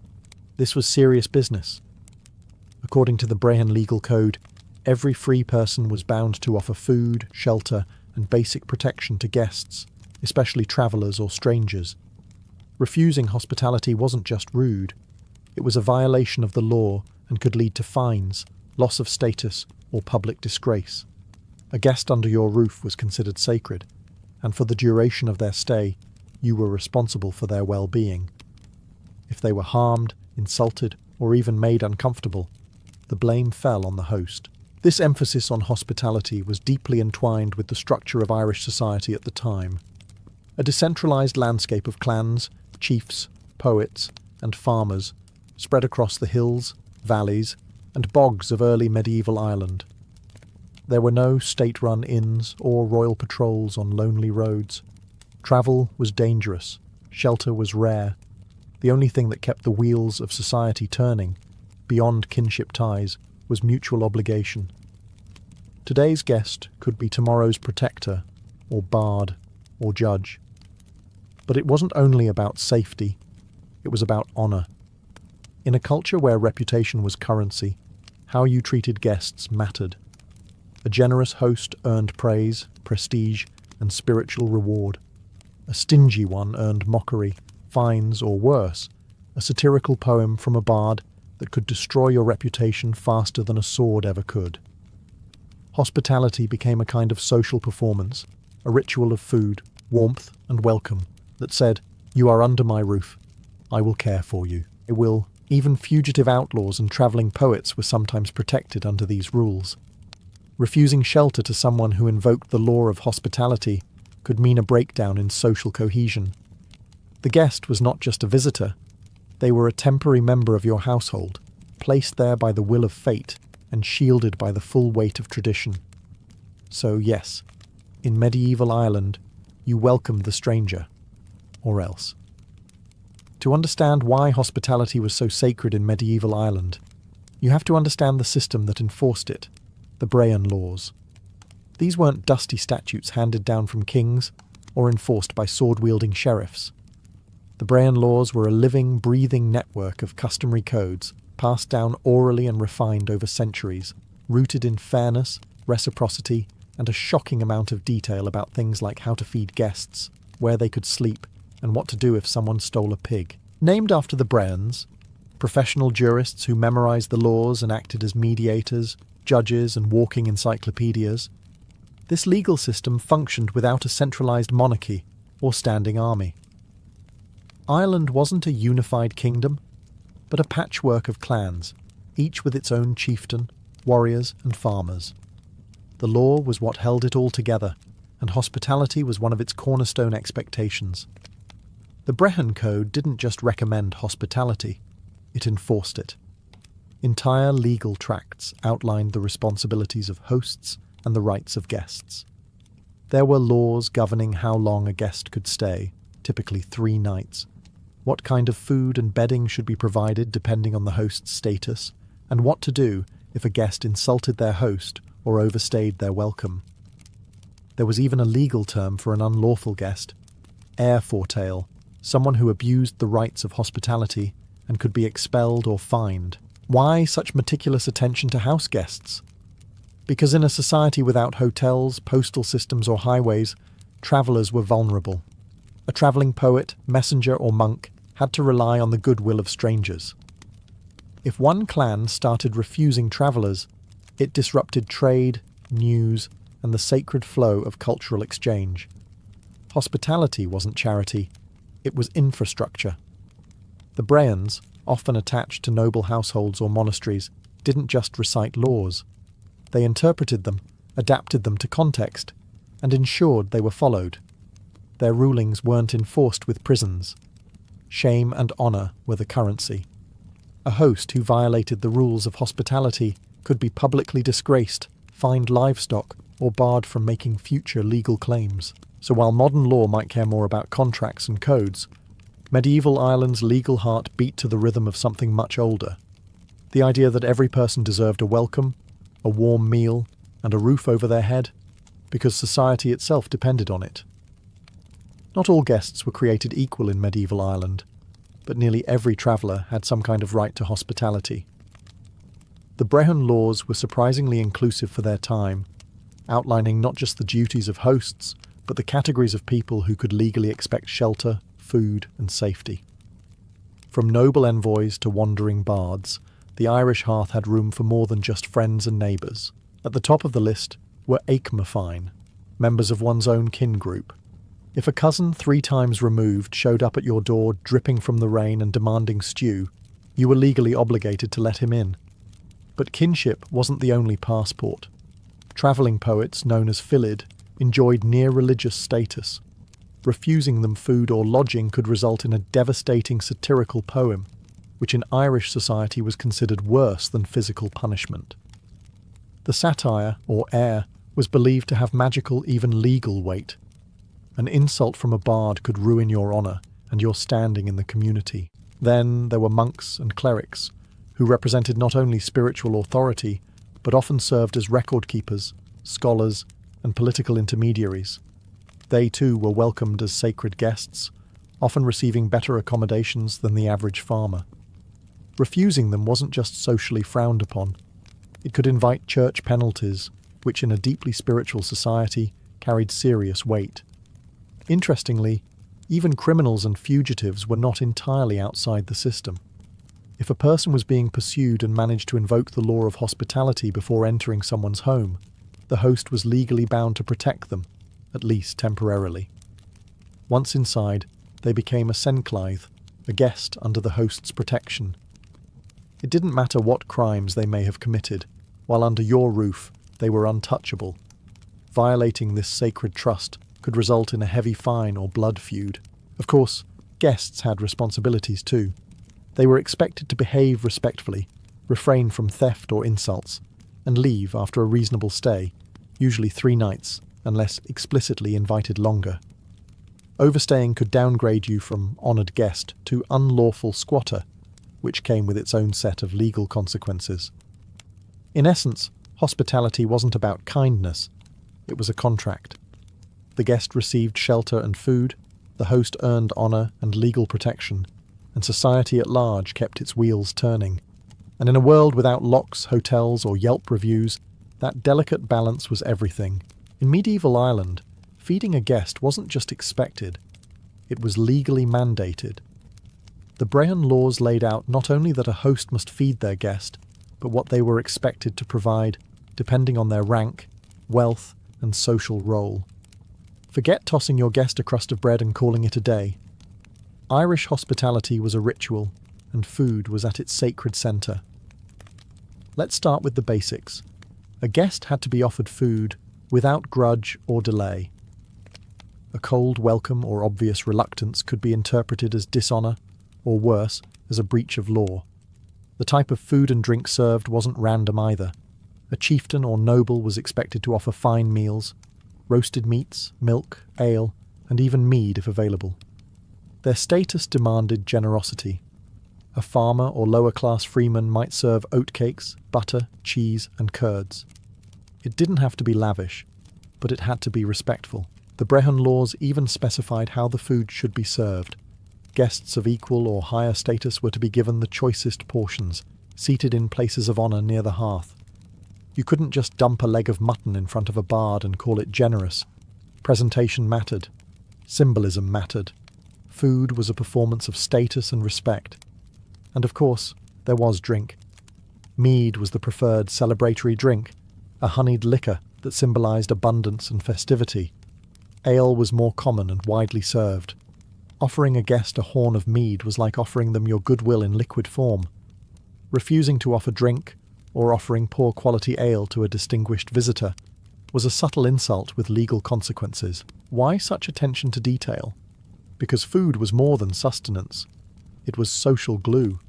This was serious business. According to the Brehon legal code, every free person was bound to offer food, shelter, and basic protection to guests, especially travellers or strangers. Refusing hospitality wasn't just rude, it was a violation of the law and could lead to fines, loss of status, or public disgrace. A guest under your roof was considered sacred, and for the duration of their stay, you were responsible for their well-being. If they were harmed, insulted, or even made uncomfortable, the blame fell on the host. This emphasis on hospitality was deeply entwined with the structure of Irish society at the time. A decentralised landscape of clans, chiefs, poets, and farmers spread across the hills, valleys, and bogs of early medieval Ireland. There were no state-run inns or royal patrols on lonely roads. Travel was dangerous, shelter was rare. The only thing that kept the wheels of society turning, beyond kinship ties, was mutual obligation. Today's guest could be tomorrow's protector, or bard, or judge. But it wasn't only about safety, it was about honour. In a culture where reputation was currency, how you treated guests mattered. A generous host earned praise, prestige, and spiritual reward. A stingy one earned mockery, fines, or worse, a satirical poem from a bard that could destroy your reputation faster than a sword ever could. Hospitality became a kind of social performance, a ritual of food, warmth, and welcome that said, "You are under my roof. I will care for you. I will." Even fugitive outlaws and travelling poets were sometimes protected under these rules. Refusing shelter to someone who invoked the law of hospitality could mean a breakdown in social cohesion. The guest was not just a visitor. They were a temporary member of your household, placed there by the will of fate and shielded by the full weight of tradition. So yes, in medieval Ireland, you welcomed the stranger, or else. To understand why hospitality was so sacred in medieval Ireland, you have to understand the system that enforced it, the Brehon laws. These weren't dusty statutes handed down from kings or enforced by sword-wielding sheriffs. The Brehon laws were a living, breathing network of customary codes passed down orally and refined over centuries, rooted in fairness, reciprocity, and a shocking amount of detail about things like how to feed guests, where they could sleep, and what to do if someone stole a pig. Named after the Brehons, professional jurists who memorized the laws and acted as mediators, judges, and walking encyclopedias, this legal system functioned without a centralized monarchy or standing army. Ireland wasn't a unified kingdom, but a patchwork of clans, each with its own chieftain, warriors, and farmers. The law was what held it all together, and hospitality was one of its cornerstone expectations. The Brehon Code didn't just recommend hospitality, it enforced it. Entire legal tracts outlined the responsibilities of hosts and the rights of guests. There were laws governing how long a guest could stay, typically 3 nights, what kind of food and bedding should be provided depending on the host's status, and what to do if a guest insulted their host or overstayed their welcome. There was even a legal term for an unlawful guest, heir fortail, someone who abused the rights of hospitality and could be expelled or fined. Why such meticulous attention to house guests? Because in a society without hotels, postal systems, or highways, travellers were vulnerable. A travelling poet, messenger, or monk had to rely on the goodwill of strangers. If one clan started refusing travellers, it disrupted trade, news, and the sacred flow of cultural exchange. Hospitality wasn't charity, it was infrastructure. The Brehons, often attached to noble households or monasteries, didn't just recite laws. They interpreted them, adapted them to context, and ensured they were followed. Their rulings weren't enforced with prisons. Shame and honour were the currency. A host who violated the rules of hospitality could be publicly disgraced, fined livestock, or barred from making future legal claims. So while modern law might care more about contracts and codes, medieval Ireland's legal heart beat to the rhythm of something much older. The idea that every person deserved a welcome, a warm meal, and a roof over their head, because society itself depended on it. Not all guests were created equal in medieval Ireland, but nearly every traveller had some kind of right to hospitality. The Brehon laws were surprisingly inclusive for their time, outlining not just the duties of hosts, but the categories of people who could legally expect shelter, food, and safety. From noble envoys to wandering bards, the Irish hearth had room for more than just friends and neighbours. At the top of the list were Aicmafine, members of one's own kin group. If a cousin 3 times removed showed up at your door dripping from the rain and demanding stew, you were legally obligated to let him in. But kinship wasn't the only passport. Travelling poets, known as fillid, enjoyed near-religious status. Refusing them food or lodging could result in a devastating satirical poem, which in Irish society was considered worse than physical punishment. The satire, or air, was believed to have magical, even legal weight. An insult from a bard could ruin your honour and your standing in the community. Then there were monks and clerics, who represented not only spiritual authority, but often served as record keepers, scholars, and political intermediaries. They too were welcomed as sacred guests, often receiving better accommodations than the average farmer. Refusing them wasn't just socially frowned upon. It could invite church penalties, which in a deeply spiritual society carried serious weight. Interestingly, even criminals and fugitives were not entirely outside the system. If a person was being pursued and managed to invoke the law of hospitality before entering someone's home, the host was legally bound to protect them, at least temporarily. Once inside, they became a senclaith, a guest under the host's protection. It didn't matter what crimes they may have committed, while under your roof, they were untouchable. Violating this sacred trust could result in a heavy fine or blood feud. Of course, guests had responsibilities too. They were expected to behave respectfully, refrain from theft or insults, and leave after a reasonable stay, usually 3 nights, unless explicitly invited longer. Overstaying could downgrade you from honoured guest to unlawful squatter, which came with its own set of legal consequences. In essence, hospitality wasn't about kindness, it was a contract. The guest received shelter and food, the host earned honour and legal protection, and society at large kept its wheels turning. And in a world without locks, hotels, or Yelp reviews, that delicate balance was everything. In medieval Ireland, feeding a guest wasn't just expected, it was legally mandated. The Brehon laws laid out not only that a host must feed their guest, but what they were expected to provide, depending on their rank, wealth, and social role. Forget tossing your guest a crust of bread and calling it a day. Irish hospitality was a ritual, and food was at its sacred centre. Let's start with the basics. A guest had to be offered food without grudge or delay. A cold welcome or obvious reluctance could be interpreted as dishonour, or worse, as a breach of law. The type of food and drink served wasn't random either. A chieftain or noble was expected to offer fine meals, roasted meats, milk, ale, and even mead if available. Their status demanded generosity. A farmer or lower-class freeman might serve oatcakes, butter, cheese, and curds. It didn't have to be lavish, but it had to be respectful. The Brehon laws even specified how the food should be served. Guests of equal or higher status were to be given the choicest portions, seated in places of honour near the hearth. You couldn't just dump a leg of mutton in front of a bard and call it generous. Presentation mattered. Symbolism mattered. Food was a performance of status and respect. And of course, there was drink. Mead was the preferred celebratory drink, a honeyed liquor that symbolised abundance and festivity. Ale was more common and widely served. Offering a guest a horn of mead was like offering them your goodwill in liquid form. Refusing to offer drink, or offering poor quality ale to a distinguished visitor, was a subtle insult with legal consequences. Why such attention to detail? Because food was more than sustenance. It was social glue.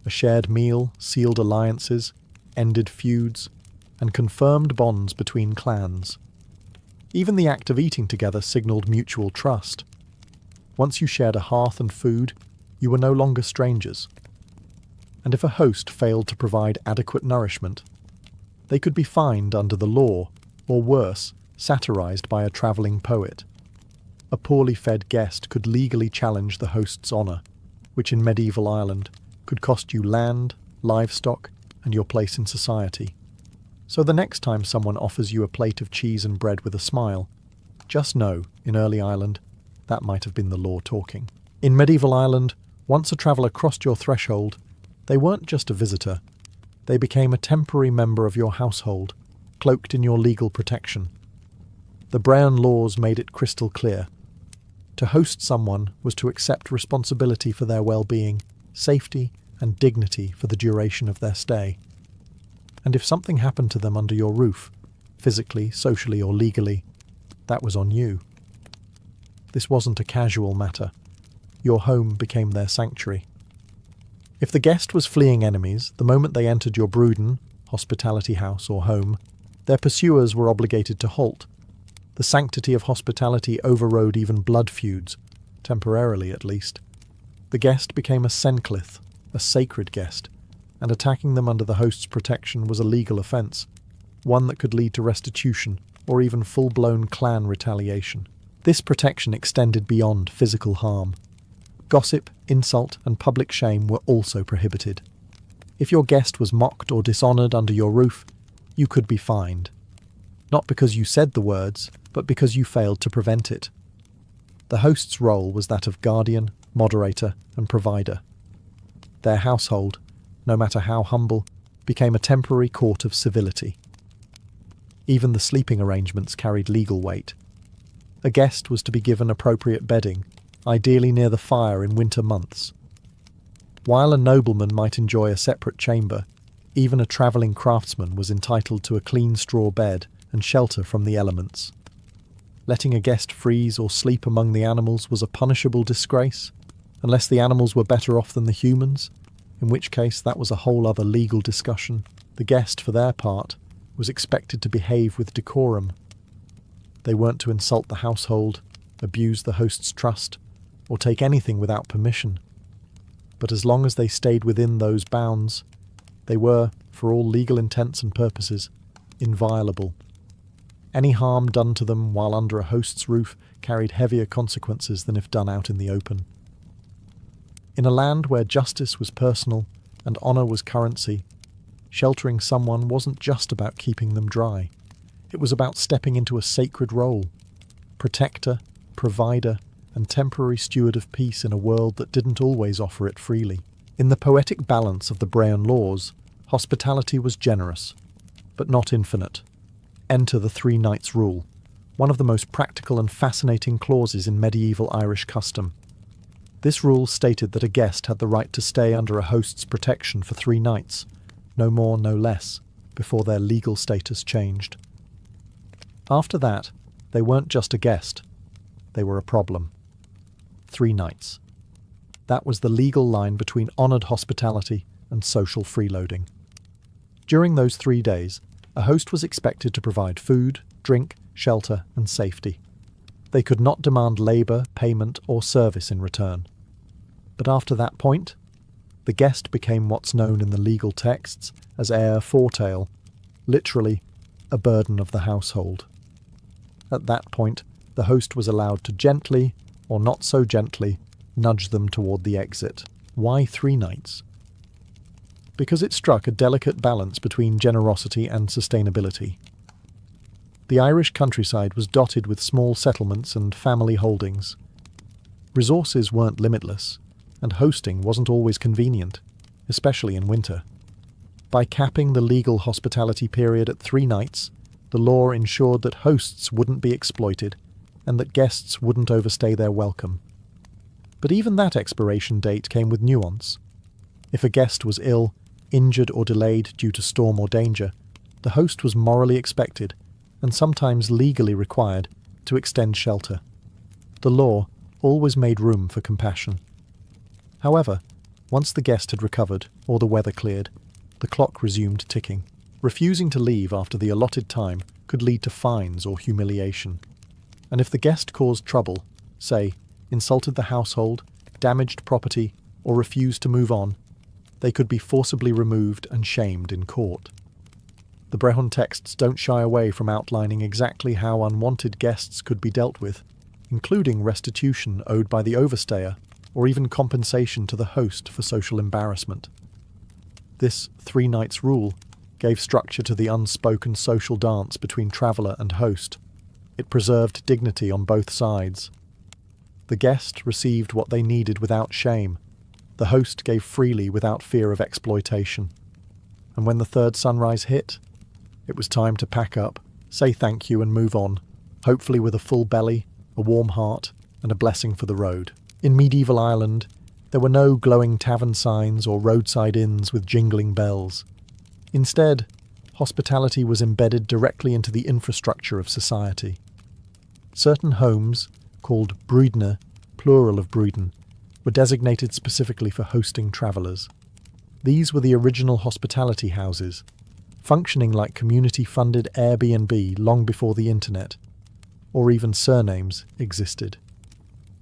A shared meal sealed alliances, ended feuds, and confirmed bonds between clans. Even the act of eating together signaled mutual trust. Once you shared a hearth and food, you were no longer strangers. And if a host failed to provide adequate nourishment, they could be fined under the law, or worse, satirized by a travelling poet. A poorly fed guest could legally challenge the host's honour, which in medieval Ireland could cost you land, livestock, and your place in society. So the next time someone offers you a plate of cheese and bread with a smile, just know, in early Ireland, that might have been the law talking. In medieval Ireland, once a traveller crossed your threshold, they weren't just a visitor. They became a temporary member of your household, cloaked in your legal protection. The Brehon laws made it crystal clear. To host someone was to accept responsibility for their well-being, safety, and dignity for the duration of their stay. And if something happened to them under your roof, physically, socially, or legally, that was on you. This wasn't a casual matter. Your home became their sanctuary. If the guest was fleeing enemies, the moment they entered your brúden, hospitality house or home, their pursuers were obligated to halt. The sanctity of hospitality overrode even blood feuds, temporarily at least. The guest became a senclith, a sacred guest, and attacking them under the host's protection was a legal offence, one that could lead to restitution or even full-blown clan retaliation. This protection extended beyond physical harm. Gossip, insult, and public shame were also prohibited. If your guest was mocked or dishonoured under your roof, you could be fined. Not because you said the words, but because you failed to prevent it. The host's role was that of guardian, moderator, and provider. Their household, no matter how humble, became a temporary court of civility. Even the sleeping arrangements carried legal weight. A guest was to be given appropriate bedding, ideally near the fire in winter months. While a nobleman might enjoy a separate chamber, even a travelling craftsman was entitled to a clean straw bed and shelter from the elements. Letting a guest freeze or sleep among the animals was a punishable disgrace, unless the animals were better off than the humans, in which case that was a whole other legal discussion. The guest, for their part, was expected to behave with decorum. They weren't to insult the household, abuse the host's trust, or take anything without permission. But as long as they stayed within those bounds, they were, for all legal intents and purposes, inviolable. Any harm done to them while under a host's roof carried heavier consequences than if done out in the open. In a land where justice was personal and honour was currency, sheltering someone wasn't just about keeping them dry. It was about stepping into a sacred role, protector, provider, and temporary steward of peace in a world that didn't always offer it freely. In the poetic balance of the Brehon laws, hospitality was generous, but not infinite. Enter the 3 nights rule, one of the most practical and fascinating clauses in medieval Irish custom. This rule stated that a guest had the right to stay under a host's protection for 3 nights, no more, no less, before their legal status changed. After that, they weren't just a guest, they were a problem. 3 nights. That was the legal line between honoured hospitality and social freeloading. During those 3 days, a host was expected to provide food, drink, shelter, and safety. They could not demand labour, payment, or service in return. But after that point, the guest became what's known in the legal texts as heir fortail, literally, a burden of the household. At that point, the host was allowed to gently, or not so gently, nudge them toward the exit. Why 3 nights? Because it struck a delicate balance between generosity and sustainability. The Irish countryside was dotted with small settlements and family holdings. Resources weren't limitless, and hosting wasn't always convenient, especially in winter. By capping the legal hospitality period at 3 nights, the law ensured that hosts wouldn't be exploited and that guests wouldn't overstay their welcome. But even that expiration date came with nuance. If a guest was ill, injured or delayed due to storm or danger, the host was morally expected, and sometimes legally required, to extend shelter. The law always made room for compassion. However, once the guest had recovered, or the weather cleared, the clock resumed ticking. Refusing to leave after the allotted time could lead to fines or humiliation. And if the guest caused trouble, say, insulted the household, damaged property, or refused to move on, they could be forcibly removed and shamed in court. The Brehon texts don't shy away from outlining exactly how unwanted guests could be dealt with, including restitution owed by the overstayer, or even compensation to the host for social embarrassment. This 3 nights rule gave structure to the unspoken social dance between traveller and host. It preserved dignity on both sides. The guest received what they needed without shame. The host gave freely without fear of exploitation. And when the third sunrise hit, it was time to pack up, say thank you and move on, hopefully with a full belly, a warm heart, and a blessing for the road. In medieval Ireland, there were no glowing tavern signs or roadside inns with jingling bells. Instead, hospitality was embedded directly into the infrastructure of society. Certain homes, called brúidne, plural of brúiden, were designated specifically for hosting travellers. These were the original hospitality houses, functioning like community-funded Airbnb long before the internet, or even surnames existed.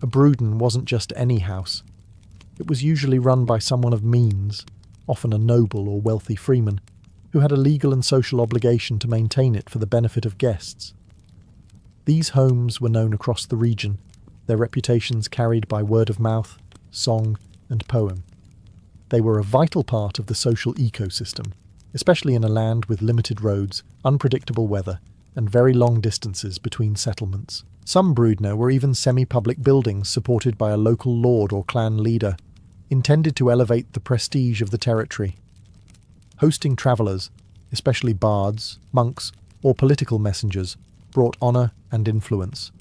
A brúiden wasn't just any house. It was usually run by someone of means, often a noble or wealthy freeman, who had a legal and social obligation to maintain it for the benefit of guests. These homes were known across the region, their reputations carried by word of mouth, song, and poem. They were a vital part of the social ecosystem, especially in a land with limited roads, unpredictable weather, and very long distances between settlements. Some brúidne were even semi-public buildings supported by a local lord or clan leader, intended to elevate the prestige of the territory. Hosting travellers, especially bards, monks, or political messengers, brought honour and influence.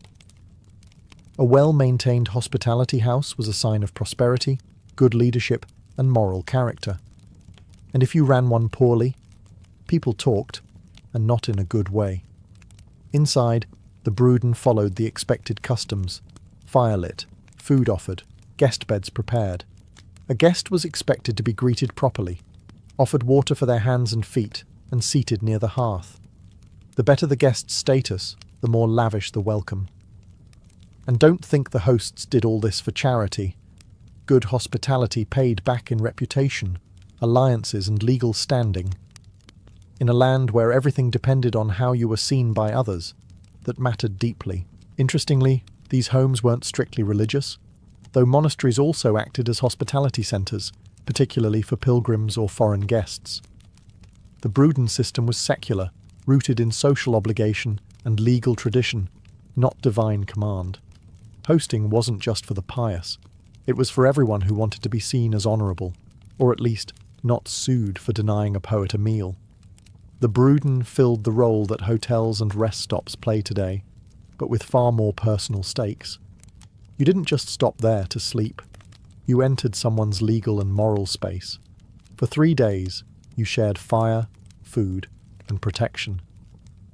A well-maintained hospitality house was a sign of prosperity, good leadership, and moral character. And if you ran one poorly, people talked, and not in a good way. Inside, the brúiden followed the expected customs: fire lit, food offered, guest beds prepared. A guest was expected to be greeted properly, offered water for their hands and feet, and seated near the hearth. The better the guest's status, the more lavish the welcome. And don't think the hosts did all this for charity. Good hospitality paid back in reputation, alliances, and legal standing. In a land where everything depended on how you were seen by others, that mattered deeply. Interestingly, these homes weren't strictly religious, though monasteries also acted as hospitality centres, particularly for pilgrims or foreign guests. The brúiden system was secular, rooted in social obligation and legal tradition, not divine command. Hosting wasn't just for the pious. It was for everyone who wanted to be seen as honourable, or at least not sued for denying a poet a meal. The brúiden filled the role that hotels and rest stops play today, but with far more personal stakes. You didn't just stop there to sleep. You entered someone's legal and moral space. For 3 days, you shared fire, food, and protection.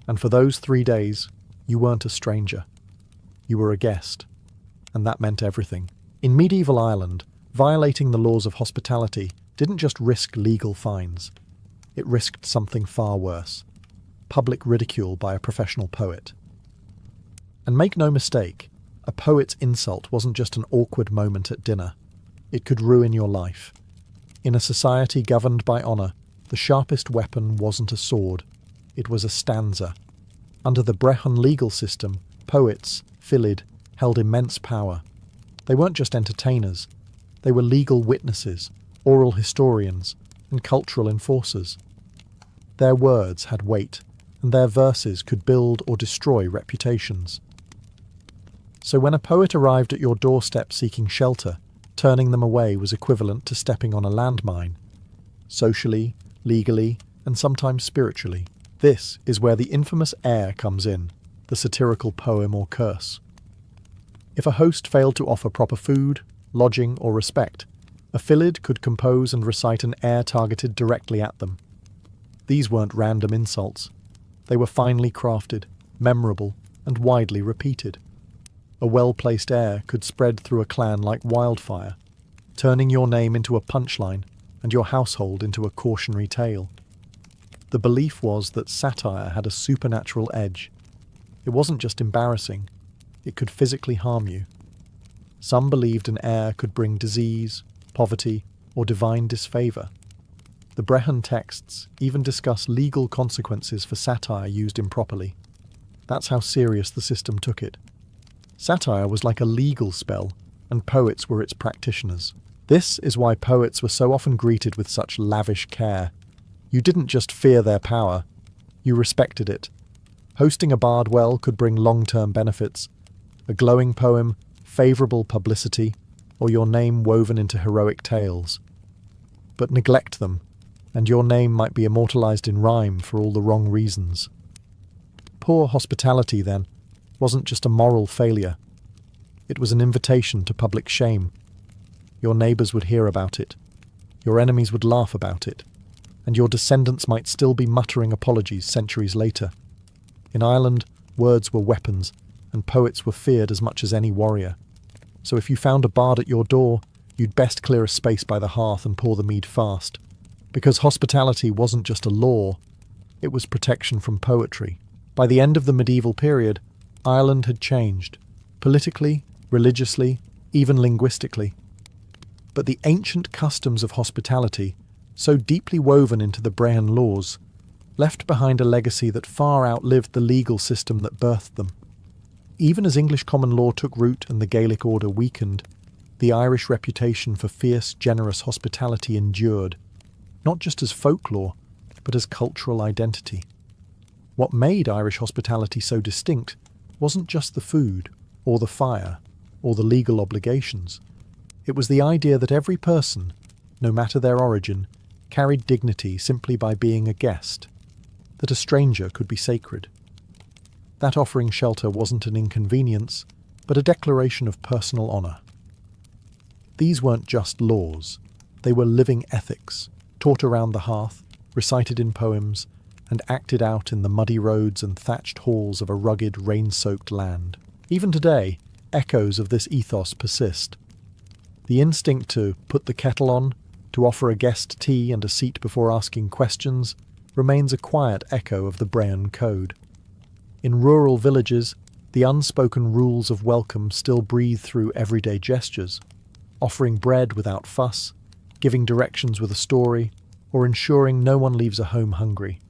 And for those 3 days, you weren't a stranger. You were a guest. And that meant everything. In medieval Ireland, violating the laws of hospitality didn't just risk legal fines. It risked something far worse: public ridicule by a professional poet. And make no mistake, a poet's insult wasn't just an awkward moment at dinner. It could ruin your life. In a society governed by honour, the sharpest weapon wasn't a sword, it was a stanza. Under the Brehon legal system, poets, fillid, held immense power. They weren't just entertainers, they were legal witnesses, oral historians, and cultural enforcers. Their words had weight, and their verses could build or destroy reputations. So when a poet arrived at your doorstep seeking shelter, turning them away was equivalent to stepping on a landmine. Socially, legally, and sometimes spiritually. This is where the infamous air comes in, the satirical poem or curse. If a host failed to offer proper food, lodging, or respect, a fillid could compose and recite an air targeted directly at them. These weren't random insults. They were finely crafted, memorable, and widely repeated. A well-placed air could spread through a clan like wildfire, turning your name into a punchline and your household into a cautionary tale. The belief was that satire had a supernatural edge. It wasn't just embarrassing, it could physically harm you. Some believed an air could bring disease, poverty, or divine disfavor. The Brehon texts even discuss legal consequences for satire used improperly. That's how serious the system took it. Satire was like a legal spell, and poets were its practitioners. This is why poets were so often greeted with such lavish care. You didn't just fear their power, you respected it. Hosting a bard well could bring long-term benefits. A glowing poem, favourable publicity, or your name woven into heroic tales. But neglect them, and your name might be immortalised in rhyme for all the wrong reasons. Poor hospitality, then, wasn't just a moral failure. It was an invitation to public shame. Your neighbours would hear about it. Your enemies would laugh about it. And your descendants might still be muttering apologies centuries later. In Ireland, words were weapons, and poets were feared as much as any warrior. So if you found a bard at your door, you'd best clear a space by the hearth and pour the mead fast. Because hospitality wasn't just a law, it was protection from poetry. By the end of the medieval period, Ireland had changed, politically, religiously, even linguistically. But the ancient customs of hospitality, so deeply woven into the Brehon laws, left behind a legacy that far outlived the legal system that birthed them. Even as English common law took root and the Gaelic order weakened, the Irish reputation for fierce, generous hospitality endured, not just as folklore, but as cultural identity. What made Irish hospitality so distinct wasn't just the food, or the fire, or the legal obligations. It was the idea that every person, no matter their origin, carried dignity simply by being a guest, that a stranger could be sacred. That offering shelter wasn't an inconvenience, but a declaration of personal honour. These weren't just laws, they were living ethics, taught around the hearth, recited in poems, and acted out in the muddy roads and thatched halls of a rugged, rain-soaked land. Even today, echoes of this ethos persist. The instinct to put the kettle on, to offer a guest tea and a seat before asking questions, remains a quiet echo of the Brehon Code. In rural villages, the unspoken rules of welcome still breathe through everyday gestures, offering bread without fuss, giving directions with a story, or ensuring no one leaves a home hungry.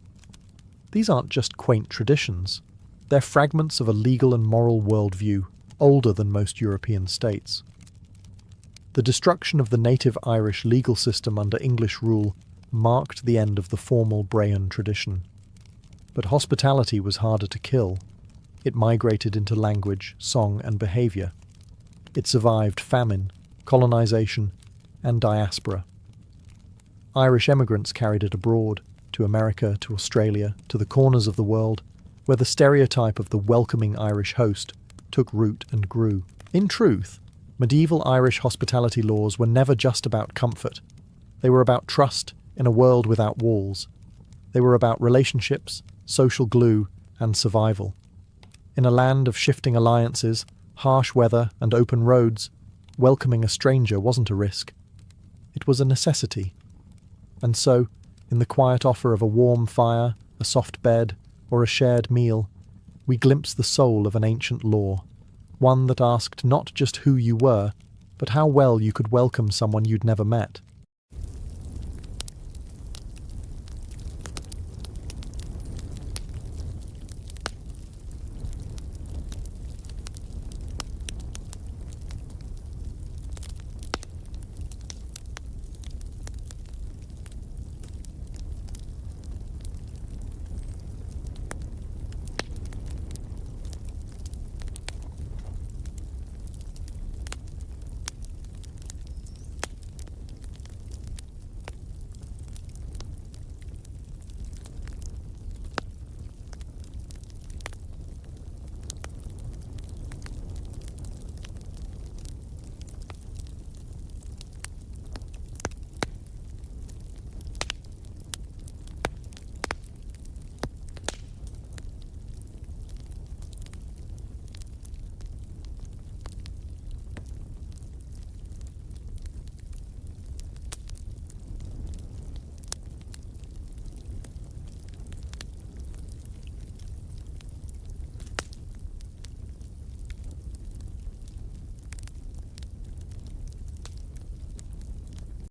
These aren't just quaint traditions, they're fragments of a legal and moral worldview older than most European states. The destruction of the native Irish legal system under English rule marked the end of the formal Brehon tradition. But hospitality was harder to kill. It migrated into language, song, and behaviour. It survived famine, colonisation, and diaspora. Irish emigrants carried it abroad, to America, to Australia, to the corners of the world, where the stereotype of the welcoming Irish host took root and grew. In truth, medieval Irish hospitality laws were never just about comfort. They were about trust in a world without walls. They were about relationships, social glue, and survival. In a land of shifting alliances, harsh weather, and open roads, welcoming a stranger wasn't a risk. It was a necessity. And so, in the quiet offer of a warm fire, a soft bed, or a shared meal, we glimpse the soul of an ancient law, one that asked not just who you were, but how well you could welcome someone you'd never met.